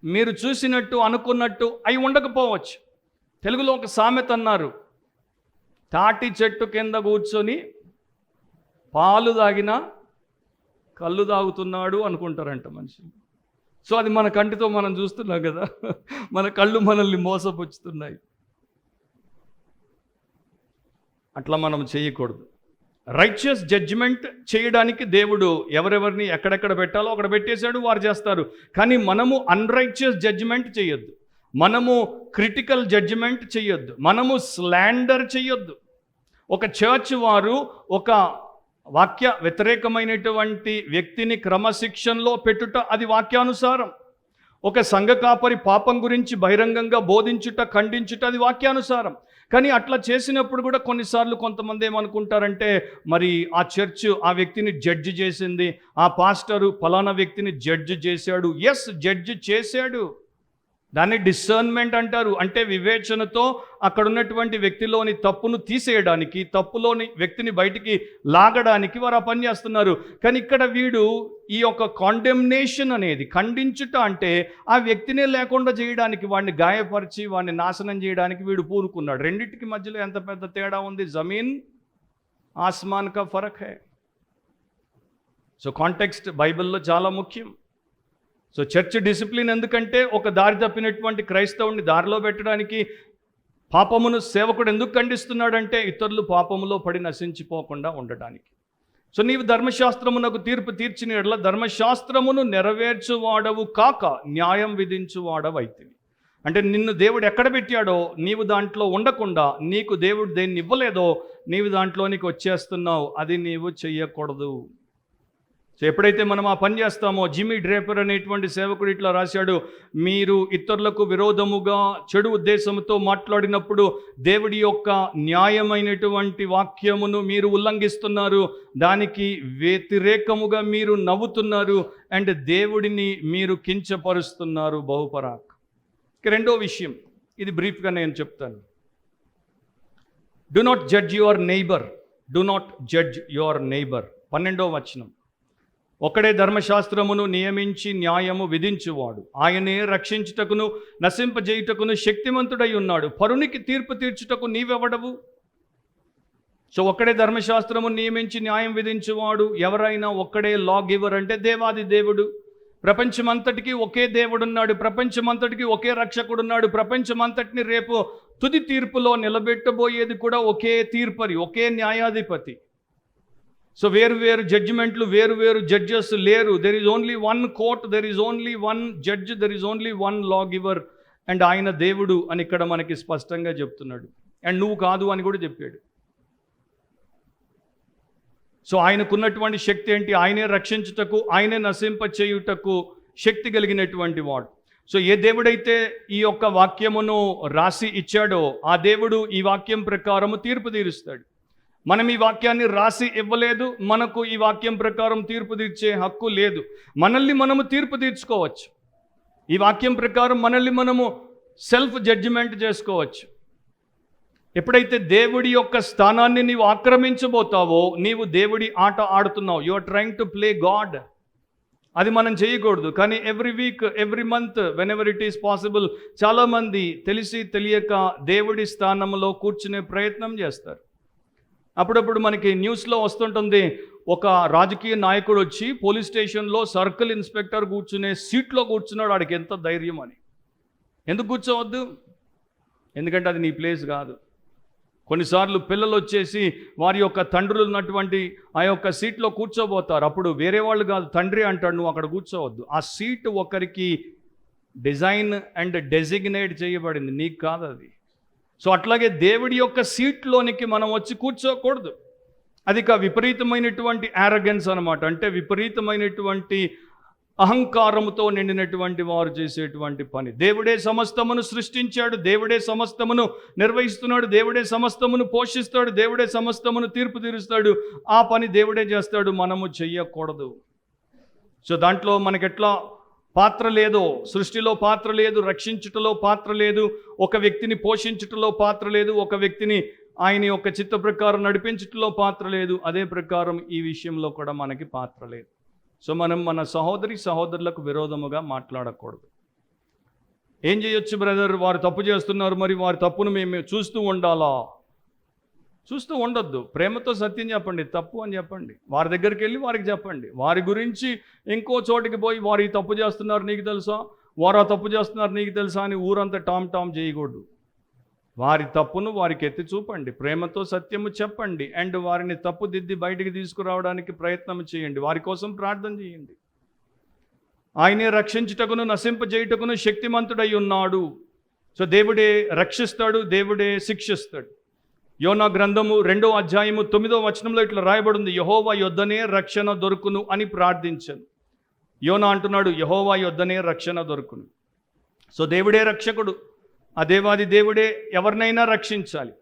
మీరు చూసినట్టు అనుకున్నట్టు అయి ఉండకపోవచ్చు. తెలుగులో ఒక సామెత అన్నారు, తాటి చెట్టు కింద కూర్చొని పాలు తాగినా కళ్ళు తాగుతున్నాడు అనుకుంటారంట మనుషులు. సో అది మన కంటితో మనం చూస్తున్నాం కదా, మన కళ్ళు మనల్ని మోసపుచ్చుతున్నాయి. అట్లా మనం చేయకూడదు. రైచియస్ జడ్జిమెంట్ చేయడానికి దేవుడు ఎవరెవరిని ఎక్కడెక్కడ పెట్టాలో అక్కడ పెట్టేశాడు, వారు చేస్తారు. కానీ మనము అన్రైచియస్ జడ్జిమెంట్ చేయొద్దు, మనము క్రిటికల్ జడ్జిమెంట్ చేయొద్దు, మనము స్లాండర్ చేయొద్దు. ఒక చర్చ్ వారు ఒక వాక్య వ్యతిరేకమైనటువంటి వ్యక్తిని క్రమశిక్షణలో పెట్టుట అది వాక్యానుసారం. ఒక సంఘ కాపరి పాపం గురించి బహిరంగంగా బోధించుట, ఖండించుట అది వాక్యానుసారం. కానీ అట్లా చేసినప్పుడు కూడా కొన్నిసార్లు కొంతమంది ఏమనుకుంటారంటే, మరి ఆ చర్చ్ ఆ వ్యక్తిని జడ్జి చేసింది, ఆ పాస్టరు ఫలానా వ్యక్తిని జడ్జి చేశాడు. ఎస్, జడ్జి చేశాడు, దాన్ని డిసర్న్మెంట్ అంటారు. అంటే వివేచనతో అక్కడ ఉన్నటువంటి వ్యక్తిలోని తప్పును తీసేయడానికి, తప్పులోని వ్యక్తిని బయటికి లాగడానికి వారు ఆ పని చేస్తున్నారు. కానీ ఇక్కడ వీడు ఈ యొక్క కాండెమ్నేషన్ అనేది, ఖండించుట అంటే ఆ వ్యక్తినే లేకుండా చేయడానికి, వాడిని గాయపరిచి వాడిని నాశనం చేయడానికి వీడు పూనుకున్నాడు. రెండింటికి మధ్యలో ఎంత పెద్ద తేడా ఉంది, జమీన్ ఆస్మాన్ కా ఫరక్ హై. సో కాంటెక్స్ట్ బైబిల్లో చాలా ముఖ్యం. సో చర్చ్ డిసిప్లిన్ ఎందుకంటే, ఒక దారి తప్పినటువంటి క్రైస్తవుని దారిలో పెట్టడానికి. పాపమును సేవకుడు ఎందుకు ఖండిస్తున్నాడంటే, ఇతరులు పాపములో పడి నశించిపోకుండా ఉండడానికి. సో నీవు ధర్మశాస్త్రమునకు తీర్పు తీర్చిన యెడల ధర్మశాస్త్రమును నెరవేర్చువాడవు కాక న్యాయం విధించువాడవైతివి. అంటే నిన్ను దేవుడు ఎక్కడ పెట్టాడో నీవు దాంట్లో ఉండకుండా, నీకు దేవుడు దేన్ని ఇవ్వలేదో నీవు దాంట్లోనికి వచ్చేస్తున్నావు, అది నీవు చెయ్యకూడదు. సో ఎప్పుడైతే మనం ఆ పని చేస్తామో, జిమ్మీ డ్రేపర్ అనేటువంటి సేవకుడు ఇట్లా రాశాడు, మీరు ఇతరులకు విరోధముగా చెడు ఉద్దేశంతో మాట్లాడినప్పుడు దేవుడి యొక్క న్యాయమైనటువంటి వాక్యమును మీరు ఉల్లంఘిస్తున్నారు, దానికి వ్యతిరేకముగా మీరు నవ్వుతున్నారు, అండ్ దేవుడిని మీరు కించపరుస్తున్నారు బహుపరాక్. రెండో విషయం, ఇది బ్రీఫ్గా నేను చెప్తాను. Do not judge your neighbour, do not judge your neighbour. 12వ వచనం, ఒకడే ధర్మశాస్త్రమును నియమించి న్యాయము విధించువాడు, ఆయనే రక్షించుటకును నశింపజేయుటకును శక్తిమంతుడై ఉన్నాడు. పరునికి తీర్పు తీర్చుటకు నీవెవడవు? సో ఒక్కడే ధర్మశాస్త్రము నియమించి న్యాయం విధించువాడు. ఎవరైనా ఒక్కడే లా గివర్ అంటే దేవాది దేవుడు. ప్రపంచమంతటికి ఒకే దేవుడున్నాడు, ప్రపంచమంతటికి ఒకే రక్షకుడున్నాడు, ప్రపంచమంతటిని రేపు తుది తీర్పులో నిలబెట్టబోయేది కూడా ఒకే తీర్పరి, ఒకే న్యాయాధిపతి. సో వేరు వేరు జడ్జిమెంట్లు, వేరు వేరు జడ్జెస్ లేరు. There is only one court, there is only one judge, there is only one law giver, and ఆయన దేవుడు అని ఇక్కడ మనకి స్పష్టంగా చెప్తున్నాడు. అండ్ నువ్వు కాదు అని కూడా చెప్పాడు. సో ఆయనకున్నటువంటి శక్తి ఏంటి? ఆయనే రక్షించుటకు, ఆయనే నశింపచేయుటకు శక్తి కలిగినటువంటి వాడు. సో ఏ దేవుడైతే ఈ యొక్క వాక్యమును రాసి ఇచ్చాడో ఆ దేవుడు ఈ వాక్యం ప్రకారము తీర్పు తీరుస్తాడు. మనం ఈ వాక్యాన్ని రాసి ఇవ్వలేదు, మనకు ఈ వాక్యం ప్రకారం తీర్పు తీర్చే హక్కు లేదు. మనల్ని మనము తీర్పు తీర్చుకోవచ్చు. ఈ వాక్యం ప్రకారం మనల్ని మనము సెల్ఫ్ జడ్జిమెంట్ చేసుకోవచ్చు. ఎప్పుడైతే దేవుడి యొక్క స్థానాన్ని నీవు ఆక్రమించబోతావో నీవు దేవుడి ఆట ఆడుతున్నావు. You are trying to play God. అది మనం చేయకూడదు. కానీ every week, every month, whenever it is possible, చాలామంది తెలిసి తెలియక దేవుడి స్థానంలో కూర్చునే ప్రయత్నం చేస్తారు. అప్పుడప్పుడు మనకి న్యూస్లో వస్తుంటుంది, ఒక రాజకీయ నాయకుడు వచ్చి పోలీస్ స్టేషన్లో సర్కిల్ ఇన్స్పెక్టర్ కూర్చునే సీట్లో కూర్చున్నాడు. వాడికి ఎంత ధైర్యం అని. ఎందుకు కూర్చోవద్దు? ఎందుకంటే అది నీ ప్లేస్ కాదు. కొన్నిసార్లు పిల్లలు వచ్చేసి వారి యొక్క తండ్రులు ఉన్నటువంటి ఆ యొక్క సీట్లో కూర్చోబోతారు. అప్పుడు వేరే వాళ్ళు కాదు, తండ్రి అంటాడు, నువ్వు అక్కడ కూర్చోవద్దు. ఆ సీట్ ఒకరికి డిజైన్ అండ్ డెసిగ్నేట్ చేయబడింది, నీకు కాదు అది. సో అట్లాగే దేవుడి యొక్క సీట్లోనికి మనం వచ్చి కూర్చోకూడదు. అది విపరీతమైనటువంటి యారగెన్స్ అనమాట. అంటే విపరీతమైనటువంటి అహంకారముతో నిండినటువంటి వారు చేసేటువంటి పని. దేవుడే సమస్తమును సృష్టించాడు, దేవుడే సమస్తమును నిర్వహిస్తున్నాడు, దేవుడే సమస్తమును పోషిస్తాడు, దేవుడే సమస్తమును తీర్పు తీరుస్తాడు. ఆ పని దేవుడే చేస్తాడు, మనము చెయ్యకూడదు. సో దాంట్లో మనకెట్లా పాత్ర లేదో, సృష్టిలో పాత్ర లేదు, రక్షించుటలో పాత్ర లేదు, ఒక వ్యక్తిని పోషించుటలో పాత్ర లేదు, ఒక వ్యక్తిని ఆయన యొక్క చిత్త ప్రకారం నడిపించుటలో పాత్ర లేదు, అదే ప్రకారం ఈ విషయంలో కూడా మనకి పాత్ర లేదు. సో మనం మన సహోదరులకు విరోధముగా మాట్లాడకూడదు. ఏం చేయొచ్చు బ్రదర్? వారు తప్పు చేస్తున్నారు, మరి వారి తప్పును మేము చూస్తూ ఉండాలా? చూస్తూ ఉండొద్దు. ప్రేమతో సత్యం చెప్పండి, తప్పు అని చెప్పండి. వారి దగ్గరికి వెళ్ళి వారికి చెప్పండి. వారి గురించి ఇంకో చోటికి పోయి వారు ఈ తప్పు చేస్తున్నారు నీకు తెలుసా, వారు ఆ తప్పు చేస్తున్నారు నీకు తెలుసా అని ఊరంతా టామ్ చేయకూడదు. వారి తప్పును వారికి ఎత్తి చూపండి, ప్రేమతో సత్యము చెప్పండి, అండ్ వారిని తప్పుదిద్ది బయటికి తీసుకురావడానికి ప్రయత్నం చేయండి. వారి కోసం ప్రార్థన చేయండి. ఆయనే రక్షించుటకును నశింపజేయుటకును శక్తిమంతుడై ఉన్నాడు. సో దేవుడే రక్షిస్తాడు, దేవుడే శిక్షిస్తాడు. యోనా గ్రంథము 2వ అధ్యాయము 9వ వచనంలో ఇట్లా రాయబడింది, యెహోవా యొద్దనే రక్షణ దొరుకును అని ప్రార్థించాను. యోనా అంటున్నాడు, యెహోవా యొద్దనే రక్షణ దొరుకును. సో దేవుడే రక్షకుడు. ఆ దేవాది దేవుడే ఎవరినైనా రక్షించాలి.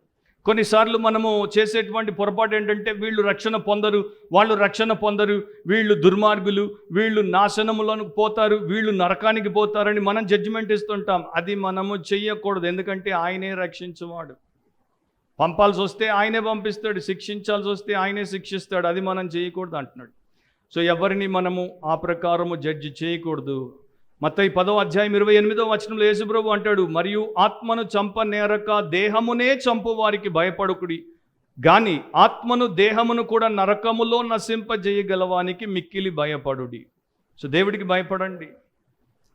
కొన్నిసార్లు మనము చేసేటువంటి పొరపాటు ఏంటంటే, వీళ్ళు రక్షణ పొందరు, వాళ్ళు రక్షణ పొందరు, వీళ్ళు దుర్మార్గులు, వీళ్ళు నాశనములోనికి పోతారు, వీళ్ళు నరకానికి పోతారని మనం జడ్జిమెంట్ ఇస్తుంటాం. అది మనము చెయ్యకూడదు. ఎందుకంటే ఆయనే రక్షించువాడు. పంపాల్సి వస్తే ఆయనే పంపిస్తాడు, శిక్షించాల్సి వస్తే ఆయనే శిక్షిస్తాడు. అది మనం చేయకూడదు అంటున్నాడు. సో ఎవరిని మనము ఆ ప్రకారము జడ్జి చేయకూడదు. మత్తయి 10వ అధ్యాయం 28వ వచనంలో యేసుప్రభు అంటాడు, మరియు ఆత్మను చంపనేరక దేహమునే చంపు వారికి భయపడుకుడి, గాని ఆత్మను దేహమును కూడా నరకములో నశింపజేయగలవానికి మిక్కిలి భయపడుడి. సో దేవుడికి భయపడండి.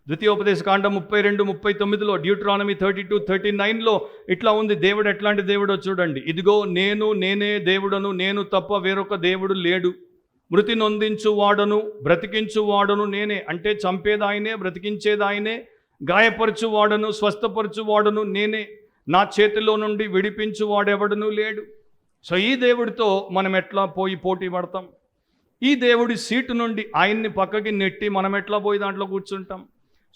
ద్వితీయోపదేశ కాండం 32-39లో, డ్యూట్రానమీ 32-39లో ఇట్లా ఉంది. దేవుడు ఎట్లాంటి దేవుడో చూడండి. ఇదిగో నేనే దేవుడను, నేను తప్ప వేరొక దేవుడు లేడు. మృతి నొందించువాడను బ్రతికించువాడను నేనే. అంటే చంపేదాయనే, బ్రతికించేదాయనే, గాయపరచువాడను స్వస్థపరచువాడను నేనే. నా చేతిలో నుండి విడిపించువాడెవడను లేడు. సో ఈ దేవుడితో మనం ఎట్లా పోయి పోటీ పడతాం? ఈ దేవుడి సీటు నుండి ఆయన్ని పక్కకి నెట్టి మనం ఎట్లా పోయి దాంట్లో కూర్చుంటాం?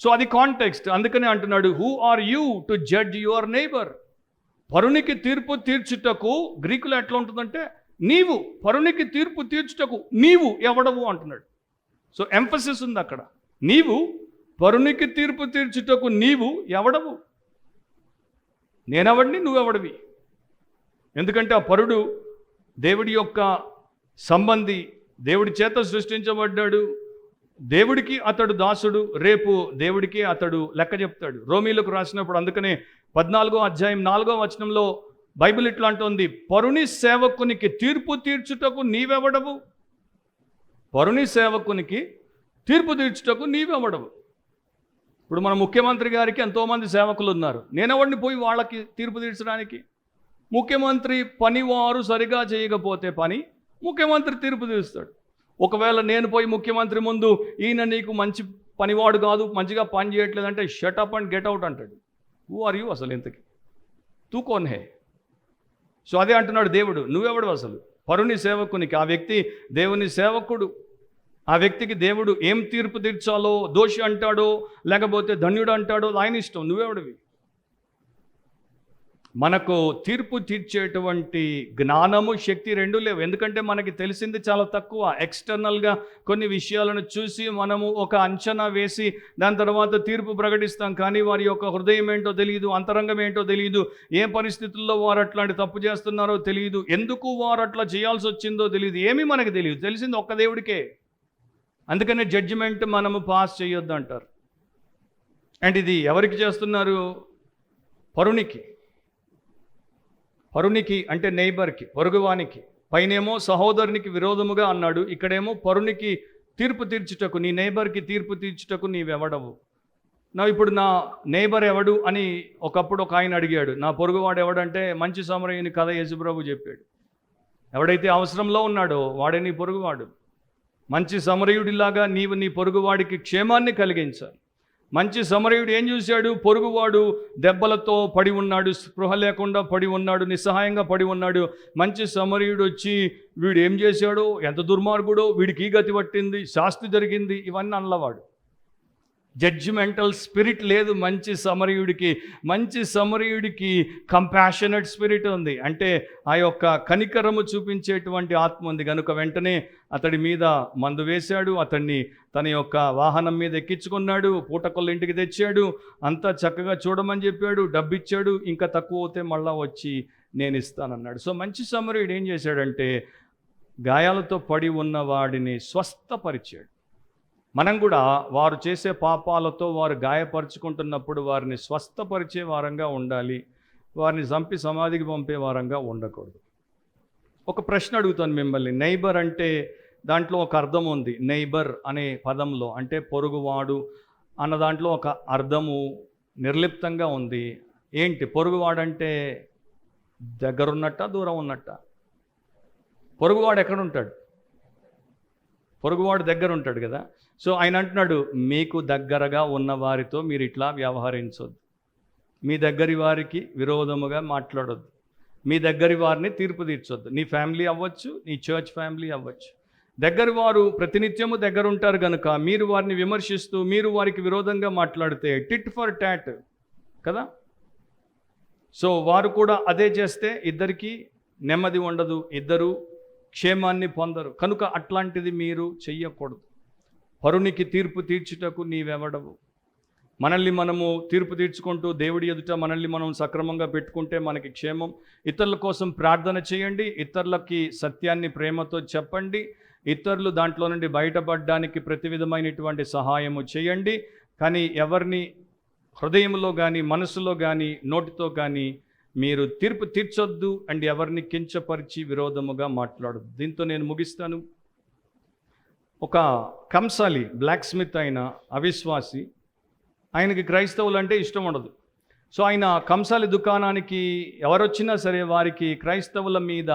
సో అది కాంటెక్స్ట్. అందుకనే అంటున్నాడు, who are you to judge your neighbour? పరునికి తీర్పు తీర్చుటకు గ్రీకులో ఎట్లా ఉంటుందంటే, నీవు పరునికి తీర్పు తీర్చుటకు నీవు ఎవడవు అంటున్నాడు. సో ఎంఫసిస్ ఉంది అక్కడ. నీవు పరునికి తీర్పు తీర్చుటకు నీవు ఎవడవు? నేనెవడిని, నువ్వెవడివి? ఎందుకంటే ఆ పరుడు దేవుడి యొక్క సంబంధి, దేవుడి చేత సృష్టించబడ్డాడు, దేవుడికి అతడు దాసుడు, రేపు దేవుడికి అతడు లెక్క చెప్తాడు. రోమీలకు రాసినప్పుడు అందుకనే 14వ అధ్యాయం 4వ వచనంలో బైబిల్ ఇట్లా అంటుంది, పరుని సేవకునికి తీర్పు తీర్చుటకు నీవెవడవు? పరుని సేవకునికి తీర్పు తీర్చుటకు నీవెవడవు? ఇప్పుడు మన ముఖ్యమంత్రి గారికి ఎంతోమంది సేవకులు ఉన్నారు. నేనెవడిని పోయి వాళ్ళకి తీర్పు తీర్చడానికి? ముఖ్యమంత్రి పనివారు సరిగా చేయకపోతే పని ముఖ్యమంత్రి తీర్పు తీరుస్తాడు. ఒకవేళ నేను పోయి ముఖ్యమంత్రి ముందు, ఈయన నీకు మంచి పనివాడు కాదు, మంచిగా పని చేయట్లేదంటే, షటప్ అండ్ గెట్ అవుట్ అంటాడు. హూ ఆర్ యూ అసలు? ఇంతకి తూ కోన్ హే? సో అదే అంటున్నాడు దేవుడు, నువ్వెవడు అసలు? పరుని సేవకునికి. ఆ వ్యక్తి దేవుని సేవకుడు. ఆ వ్యక్తికి దేవుడు ఏం తీర్పు తీర్చాలో, దోషి అంటాడో లేకపోతే ధన్యుడు అంటాడో ఆయన ఇష్టం. నువ్వెవడివి? మనకు తీర్పు తీర్చేటువంటి జ్ఞానము, శక్తి రెండు లేవు. ఎందుకంటే మనకి తెలిసింది చాలా తక్కువ. ఎక్స్టర్నల్గా కొన్ని విషయాలను చూసి మనము ఒక అంచనా వేసి దాని తర్వాత తీర్పు ప్రకటిస్తాం. కానీ వారి యొక్క హృదయం ఏంటో తెలియదు, అంతరంగం ఏంటో తెలియదు, ఏ పరిస్థితుల్లో వారు అట్లాంటి తప్పు చేస్తున్నారో తెలియదు, ఎందుకు వారు అట్లా చేయాల్సి వచ్చిందో తెలియదు, ఏమీ మనకు తెలియదు. తెలిసింది ఒక్క దేవుడికే. అందుకనే జడ్జిమెంట్ మనము పాస్ చేయొద్దు అంటారు. అండ్ ఇది ఎవరికి చేస్తున్నారు? పరునికి అంటే నైబర్కి, పొరుగువానికి. పైనేమో సహోదరునికి విరోధముగా అన్నాడు, ఇక్కడేమో పరునికి తీర్పు తీర్చుటకు, నీ నైబర్కి తీర్పు తీర్చుటకు నీవెవడవు. ఇప్పుడు నా నైబర్ ఎవడు అని ఒకప్పుడు ఒక ఆయన అడిగాడు. నా పొరుగువాడు ఎవడంటే మంచి సమరయుని కథ యేసుప్రభు చెప్పాడు. ఎవడైతే అవసరంలో ఉన్నాడో వాడే నీ పొరుగువాడు. మంచి సమరయుడిలాగా నీవు నీ పొరుగువాడికి క్షేమాన్ని కలిగించాలి. మంచి సమరయుడు ఏం చూశాడు? పొరుగువాడు దెబ్బలతో పడి ఉన్నాడు, స్పృహ లేకుండా పడి ఉన్నాడు, నిస్సహాయంగా పడి ఉన్నాడు. మంచి సమరయుడు వచ్చి వీడు ఏం చేశాడో, ఎంత దుర్మార్గుడో, వీడికి ఈ గతి పట్టింది, శాస్తి జరిగింది, ఇవన్నీ అన్నవాడు. జడ్జిమెంటల్ స్పిరిట్ లేదు మంచి సమరయుడికి. మంచి సమరయుడికి కంపాషనేట్ స్పిరిట్ ఉంది. అంటే ఆ యొక్క కనికరము చూపించేటువంటి ఆత్మ ఉంది. కనుక వెంటనే అతడి మీద మందు వేశాడు, అతన్ని తన యొక్క వాహనం మీద ఎక్కించుకున్నాడు, పూటకొల్ల ఇంటికి తెచ్చాడు, అంతా చక్కగా చూడమని చెప్పాడు, డబ్బు ఇచ్చాడు, ఇంకా తక్కువ అవుతే మళ్ళా వచ్చి నేను ఇస్తానన్నాడు. సో మంచి సమరయుడు ఏం చేశాడంటే గాయాలతో పడి ఉన్న వాడిని స్వస్థపరిచాడు. మనం కూడా వారు చేసే పాపాలతో వారు గాయపరుచుకుంటున్నప్పుడు వారిని స్వస్థపరిచే వారంగా ఉండాలి. వారిని చంపి సమాధికి పంపే వారంగా ఉండకూడదు. ఒక ప్రశ్న అడుగుతాను మిమ్మల్ని. నైబర్ అంటే దాంట్లో ఒక అర్థం ఉంది. నైబర్ అనే పదంలో అంటే పొరుగువాడు అన్న దాంట్లో ఒక అర్థము నిర్లిప్తంగా ఉంది. ఏంటి పొరుగువాడంటే? దగ్గరున్నట్ట, దూరం ఉన్నట్ట? పొరుగువాడు ఎక్కడుంటాడు? పొరుగువాడు దగ్గర ఉంటాడు కదా. సో ఆయన అంటున్నాడు, మీకు దగ్గరగా ఉన్న వారితో మీరు ఇట్లా వ్యవహరించొద్దు, మీ దగ్గరి వారికి విరోధముగా మాట్లాడొద్దు, మీ దగ్గరి వారిని తీర్పు తీర్చొద్దు. నీ ఫ్యామిలీ అవ్వచ్చు, నీ చర్చ్ ఫ్యామిలీ అవ్వచ్చు. దగ్గరి వారు ప్రతినిత్యము దగ్గర ఉంటారు కనుక మీరు వారిని విమర్శిస్తూ మీరు వారికి విరోధంగా మాట్లాడితే టిట్ ఫర్ టాట్ కదా. సో వారు కూడా అదే చేస్తే ఇద్దరికీ నెమ్మది ఉండదు, ఇద్దరు క్షేమాన్ని పొందరు. కనుక అట్లాంటిది మీరు చెయ్యకూడదు. పరునికి తీర్పు తీర్చుటకు నీవెవడవు. మనల్ని మనము తీర్పు తీర్చుకుంటూ దేవుడి ఎదుట మనల్ని మనం సక్రమంగా పెట్టుకుంటే మనకి క్షేమం. ఇతరుల కోసం ప్రార్థన చేయండి, ఇతరులకి సత్యాన్ని ప్రేమతో చెప్పండి, ఇతరులు దాంట్లో నుండి బయటపడడానికి ప్రతి విధమైనటువంటి సహాయము చేయండి. కానీ ఎవరిని హృదయంలో కానీ మనసులో కానీ నోటితో కానీ మీరు తీర్పు తీర్చొద్దు అండ్ ఎవరిని కించపరిచి విరోధముగా మాట్లాడొద్దు. దీంతో నేను ముగిస్తాను. ఒక కంసాలి బ్లాక్ స్మిత్ అయిన అవిశ్వాసి, ఆయనకి క్రైస్తవులు అంటే ఇష్టం ఉండదు. సో ఆయన కంసాలి దుకాణానికి ఎవరొచ్చినా సరే వారికి క్రైస్తవుల మీద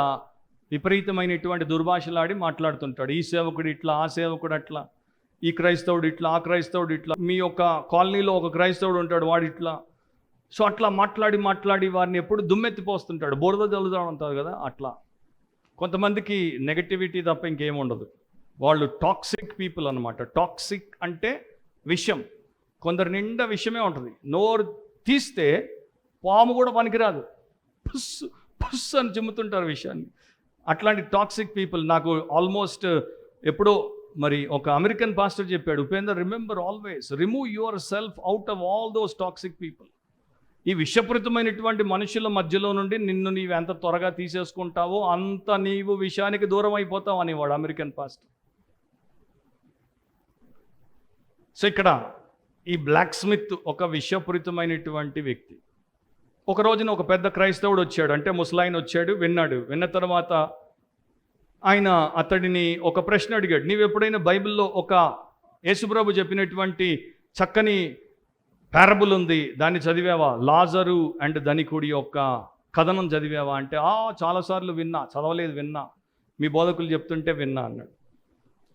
విపరీతమైనటువంటి దుర్భాషలాడి మాట్లాడుతుంటాడు. ఈ సేవకుడు ఇట్లా, ఆ సేవకుడు అట్లా, ఈ క్రైస్తవుడు ఇట్లా, ఆ క్రైస్తవుడు ఇట్లా, మీ యొక్క కాలనీలో ఒక క్రైస్తవుడు ఉంటాడు వాడు ఇట్లా. సో అట్లా మాట్లాడి వారిని ఎప్పుడు దుమ్మెత్తిపోస్తుంటాడు. బురద జల్లుదాం అంటారు కదా, అట్లా. కొంతమందికి నెగటివిటీ తప్ప ఇంకేం ఉండదు. వాళ్ళు టాక్సిక్ పీపుల్ అనమాట. టాక్సిక్ అంటే విషం. కొందరు నిండా విషమే ఉంటుంది. నోరు తీస్తే పాము కూడా పనికిరాదు, పుస్ పుస్ అని చిమ్ముతుంటారు విషయాన్ని. అట్లాంటి టాక్సిక్ పీపుల్ నాకు ఆల్మోస్ట్ ఎప్పుడో మరి ఒక అమెరికన్ పాస్టర్ చెప్పాడు, Upender, remember always remove your self out of all those toxic people. ఈ విషపూరితమైనటువంటి మనుషుల మధ్యలో నుండి నిన్ను నీవు ఎంత త్వరగా తీసేసుకుంటావో అంత నీవు విషయానికి దూరం అయిపోతావు అనేవాడు అమెరికన్ పాస్టర్. సో ఇక్కడ ఈ బ్లాక్ స్మిత్ ఒక విషపూరితమైనటువంటి వ్యక్తి. ఒక రోజున ఒక పెద్ద క్రైస్తవుడు వచ్చాడు, అంటే ముసలాయన వచ్చాడు, విన్నాడు. విన్న తర్వాత ఆయన అతడిని ఒక ప్రశ్న అడిగాడు. నీవు ఎప్పుడైనా బైబిల్లో ఒక యేసుప్రభు చెప్పినటువంటి చక్కని పారబుల్ ఉంది, దాన్ని చదివావా? లాజరు అండ్ ధనికుడి యొక్క కథనం చదివావా అంటే, చాలాసార్లు విన్నా, చదవలేదు విన్నా, మీ బోధకులు చెప్తుంటే విన్నా అన్నాడు.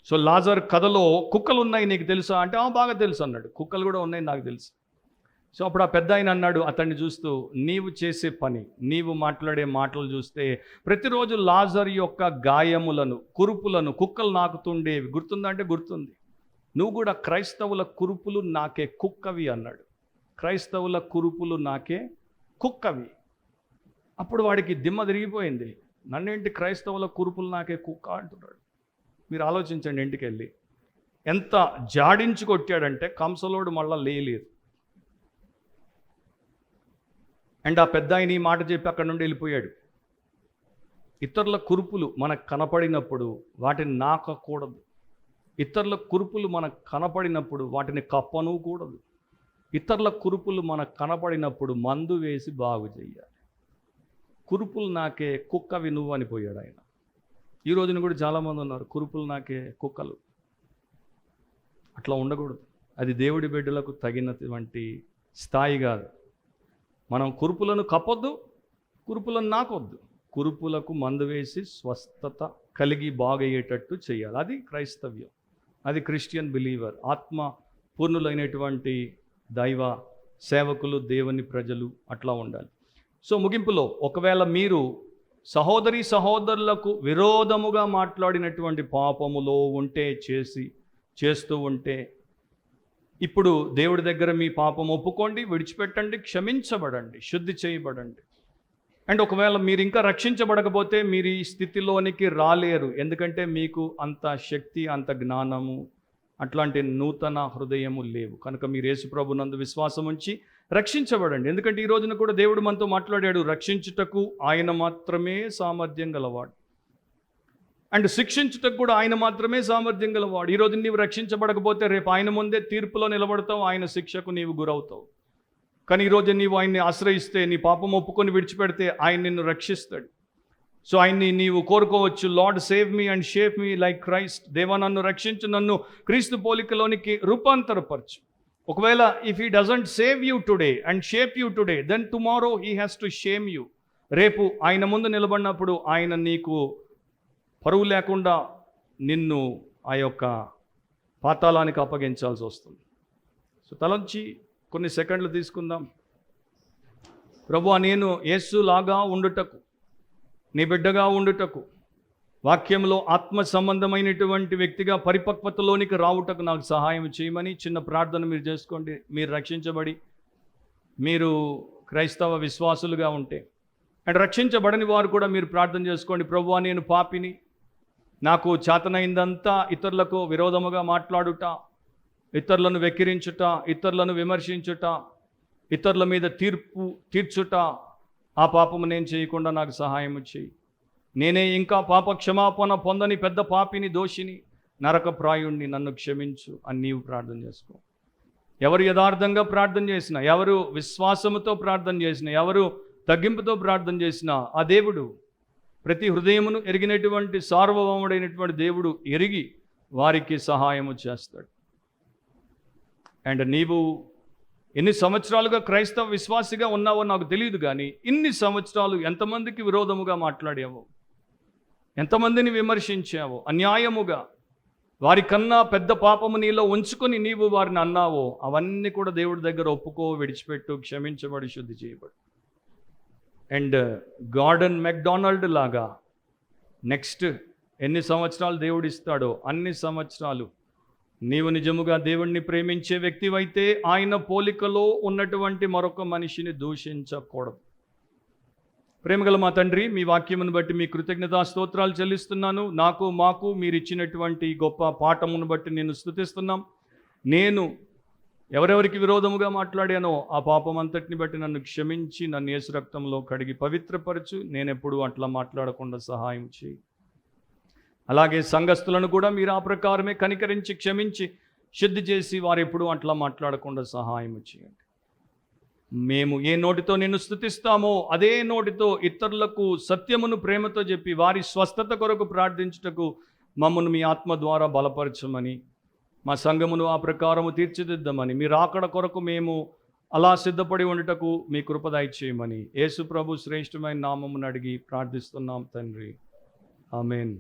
సో లాజర్ కథలో కుక్కలు ఉన్నాయి నీకు తెలుసా అంటే, బాగా తెలుసు అన్నాడు. కుక్కలు కూడా ఉన్నాయి నాకు తెలుసు. సో అప్పుడు ఆ పెద్ద ఆయన అన్నాడు అతన్ని చూస్తూ, నీవు చేసే పని, నీవు మాట్లాడే మాటలు చూస్తే ప్రతిరోజు లాజరు యొక్క గాయములను, కురుపులను కుక్కలు నాకుతుండేవి. గుర్తుందా అంటే గుర్తుంది. నువ్వు కూడా క్రైస్తవుల కురుపులు నాకే కుక్కవి అన్నాడు. క్రైస్తవుల కురుపులు నాకే కుక్కవి. అప్పుడు వాడికి దిమ్మ తిరిగిపోయింది. నన్నేంటి క్రైస్తవుల కురుపులు నాకే కుక్క అంటున్నాడు. మీరు ఆలోచించండి, ఇంటికి వెళ్ళి ఎంత జాడించి కొట్టాడంటే కంసలోడు మళ్ళా లేయలేదు. అండ్ ఆ పెద్ద ఆయన ఈ మాట చెప్పి అక్కడి నుండి వెళ్ళిపోయాడు. ఇతరుల కురుపులు మనకు కనపడినప్పుడు వాటిని నాకకూడదు. ఇతరుల కురుపులు మనకు కనపడినప్పుడు వాటిని కప్పనూకూడదు. ఇతరుల కురుపులు మనకు కనపడినప్పుడు మందు వేసి బాగు చేయాలి. కురుపులు నాకే కుక్కవి నువ్వు అని పోయాడు ఆయన. ఈ రోజున కూడా చాలామంది ఉన్నారు కురుపులు నాకే కుక్కలు. అట్లా ఉండకూడదు. అది దేవుడి బిడ్డలకు తగినటువంటి స్థాయి కాదు. మనం కురుపులను కప్పొద్దు, కురుపులను నాకొద్దు. కురుపులకు మందు వేసి స్వస్థత కలిగి బాగయ్యేటట్టు చేయాలి. అది క్రైస్తవ్యం, అది క్రిస్టియన్ బిలీవర్, ఆత్మ పూర్ణులైనటువంటి దైవ సేవకులు, దేవుని ప్రజలు అట్లా ఉండాలి. సో ముగింపులో, ఒకవేళ మీరు సహోదరి సహోదరులకు విరోధముగా మాట్లాడినటువంటి పాపములో ఉంటే, చేస్తూ ఉంటే, ఇప్పుడు దేవుడి దగ్గర మీ పాపం ఒప్పుకోండి, విడిచిపెట్టండి, క్షమించబడండి, శుద్ధి చేయబడండి. అండ్ ఒకవేళ మీరు ఇంకా రక్షించబడకపోతే మీరు ఈ స్థితిలోనికి రాలేరు. ఎందుకంటే మీకు అంత శక్తి, అంత జ్ఞానము, అట్లాంటి నూతన హృదయము లేవు. కనుక మీరు యేసుప్రభు నందు విశ్వాసం ఉంచి రక్షించబడండి. ఎందుకంటే ఈ రోజున కూడా దేవుడు మనతో మాట్లాడాడు, రక్షించుటకు ఆయన మాత్రమే సామర్థ్యం గలవాడు, అండ్ శిక్షించుటకు కూడా ఆయన మాత్రమే సామర్థ్యం గలవాడు. ఈరోజు నీవు రక్షించబడకపోతే రేపు ఆయన ముందే తీర్పులో నిలబడతావు, ఆయన శిక్షకు నీవు గురవుతావు. కానీ ఈరోజు నీవు ఆయన్ని ఆశ్రయిస్తే, నీ పాపం ఒప్పుకొని విడిచిపెడితే ఆయన నిన్ను రక్షిస్తాడు. సో ఆయన్ని నీవు కోరుకోవచ్చు, Lord save me and shape me like Christ. దేవా నన్ను రక్షించు, నన్ను క్రీస్తు పోలికలోనికి రూపాంతరపరచు. ఒకవేళ if he doesn't save you today and shape you today, then tomorrow he has to shame you. రేపు ఆయన ముందు నిలబడినప్పుడు ఆయన నీకు పరువు లేకుండా నిన్ను ఆ యొక్క పాతాళానికి అప్పగించాల్సి వస్తుంది. సో తలంచి కొన్ని సెకండ్లు తీసుకుందాం. ప్రభువా, నేను యేసులాగా ఉండుటకు, నీ బిడ్డగా ఉండుటకు, వాక్యంలో ఆత్మ సంబంధమైనటువంటి వ్యక్తిగా పరిపక్వతలోనికి రావుటకు నాకు సహాయం చేయమని చిన్న ప్రార్థన మీరు చేసుకోండి. మీరు రక్షించబడి మీరు క్రైస్తవ విశ్వాసులుగా ఉంటే, అండ్ రక్షించబడని వారు కూడా మీరు ప్రార్థన చేసుకోండి. ప్రభువా, నేను పాపిని, నాకు చేతనైందంతా ఇతరులకు విరోధముగా మాట్లాడుట, ఇతరులను వెక్కిరించుట, ఇతరులను విమర్శించుట, ఇతరుల మీద తీర్చుట, ఆ పాపము నేను చేయకుండా నాకు సహాయం చేయి. నేనే ఇంకా పాప క్షమాపణ పొందని పెద్ద పాపిని, దోషిని, నరకప్రాయుణ్ణి, నన్ను క్షమించు అని నీవు ప్రార్థన చేసుకో. ఎవరు యథార్థంగా ప్రార్థన చేసినా, ఎవరు విశ్వాసముతో ప్రార్థన చేసినా, ఎవరు తగ్గింపుతో ప్రార్థన చేసినా, ఆ దేవుడు ప్రతి హృదయమును ఎరిగినటువంటి సార్వభౌముడైనటువంటి దేవుడు ఎరిగి వారికి సహాయము చేస్తాడు. అండ్ నీవు ఎన్ని సంవత్సరాలుగా క్రైస్తవ విశ్వాసిగా ఉన్నావో నాకు తెలియదు, కానీ ఇన్ని సంవత్సరాలు ఎంతమందికి విరోధముగా మాట్లాడావో, ఎంతమందిని విమర్శించావో, అన్యాయముగా వారికన్నా పెద్ద పాపము నీలో ఉంచుకొని నీవు వారిని అన్నావో, అవన్నీ కూడా దేవుడి దగ్గర ఒప్పుకో, విడిచిపెట్టు, క్షమించబడి శుద్ధి చేయబడు. అండ్ గార్డెన్ మెక్డానల్డ్ లాగా నెక్స్ట్ ఎన్ని సంవత్సరాలు దేవుడు ఇస్తాడో అన్ని సంవత్సరాలు నీవు నిజముగా దేవుణ్ణి ప్రేమించే వ్యక్తివైతే ఆయన పోలికలో ఉన్నటువంటి మరొక మనిషిని దూషించకూడదు. ప్రేమగల మా తండ్రి, మీ వాక్యమును బట్టి మీ కృతజ్ఞతా స్తోత్రాలు చెల్లిస్తున్నాను. మాకు మీరు ఇచ్చినటువంటి గొప్ప పాఠమును బట్టి నేను స్తుతిస్తున్నాం. నేను ఎవరెవరికి విరోధముగా మాట్లాడానో ఆ పాపం అంతటిని బట్టి నన్ను క్షమించి, నన్ను యేసు రక్తంలో కడిగి పవిత్రపరచు. నేనెప్పుడు అట్లా మాట్లాడకుండా సహాయం చేయి. అలాగే సంఘస్థులను కూడా మీరు ఆ ప్రకారమే కనికరించి, క్షమించి, శుద్ధి చేసి వారు ఎప్పుడు అట్లా మాట్లాడకుండా సహాయం చేయండి. మేము ఏ నోటితో నిన్ను స్తుతిస్తామో అదే నోటితో ఇతరులకు సత్యమును ప్రేమతో చెప్పి వారి స్వస్థత కొరకు ప్రార్థించుటకు మమ్మను మీ ఆత్మ ద్వారా బలపరచమని, మా సంఘమును ఆ ప్రకారము తీర్చిదిద్దామని, మీ రాకడ కొరకు మేము అలా సిద్ధపడి ఉండుటకు మీ కృప దయచేయమని యేసు ప్రభు శ్రేష్టమైన నామమును అడిగి ప్రార్థిస్తున్నాం తండ్రి. ఆమేన్.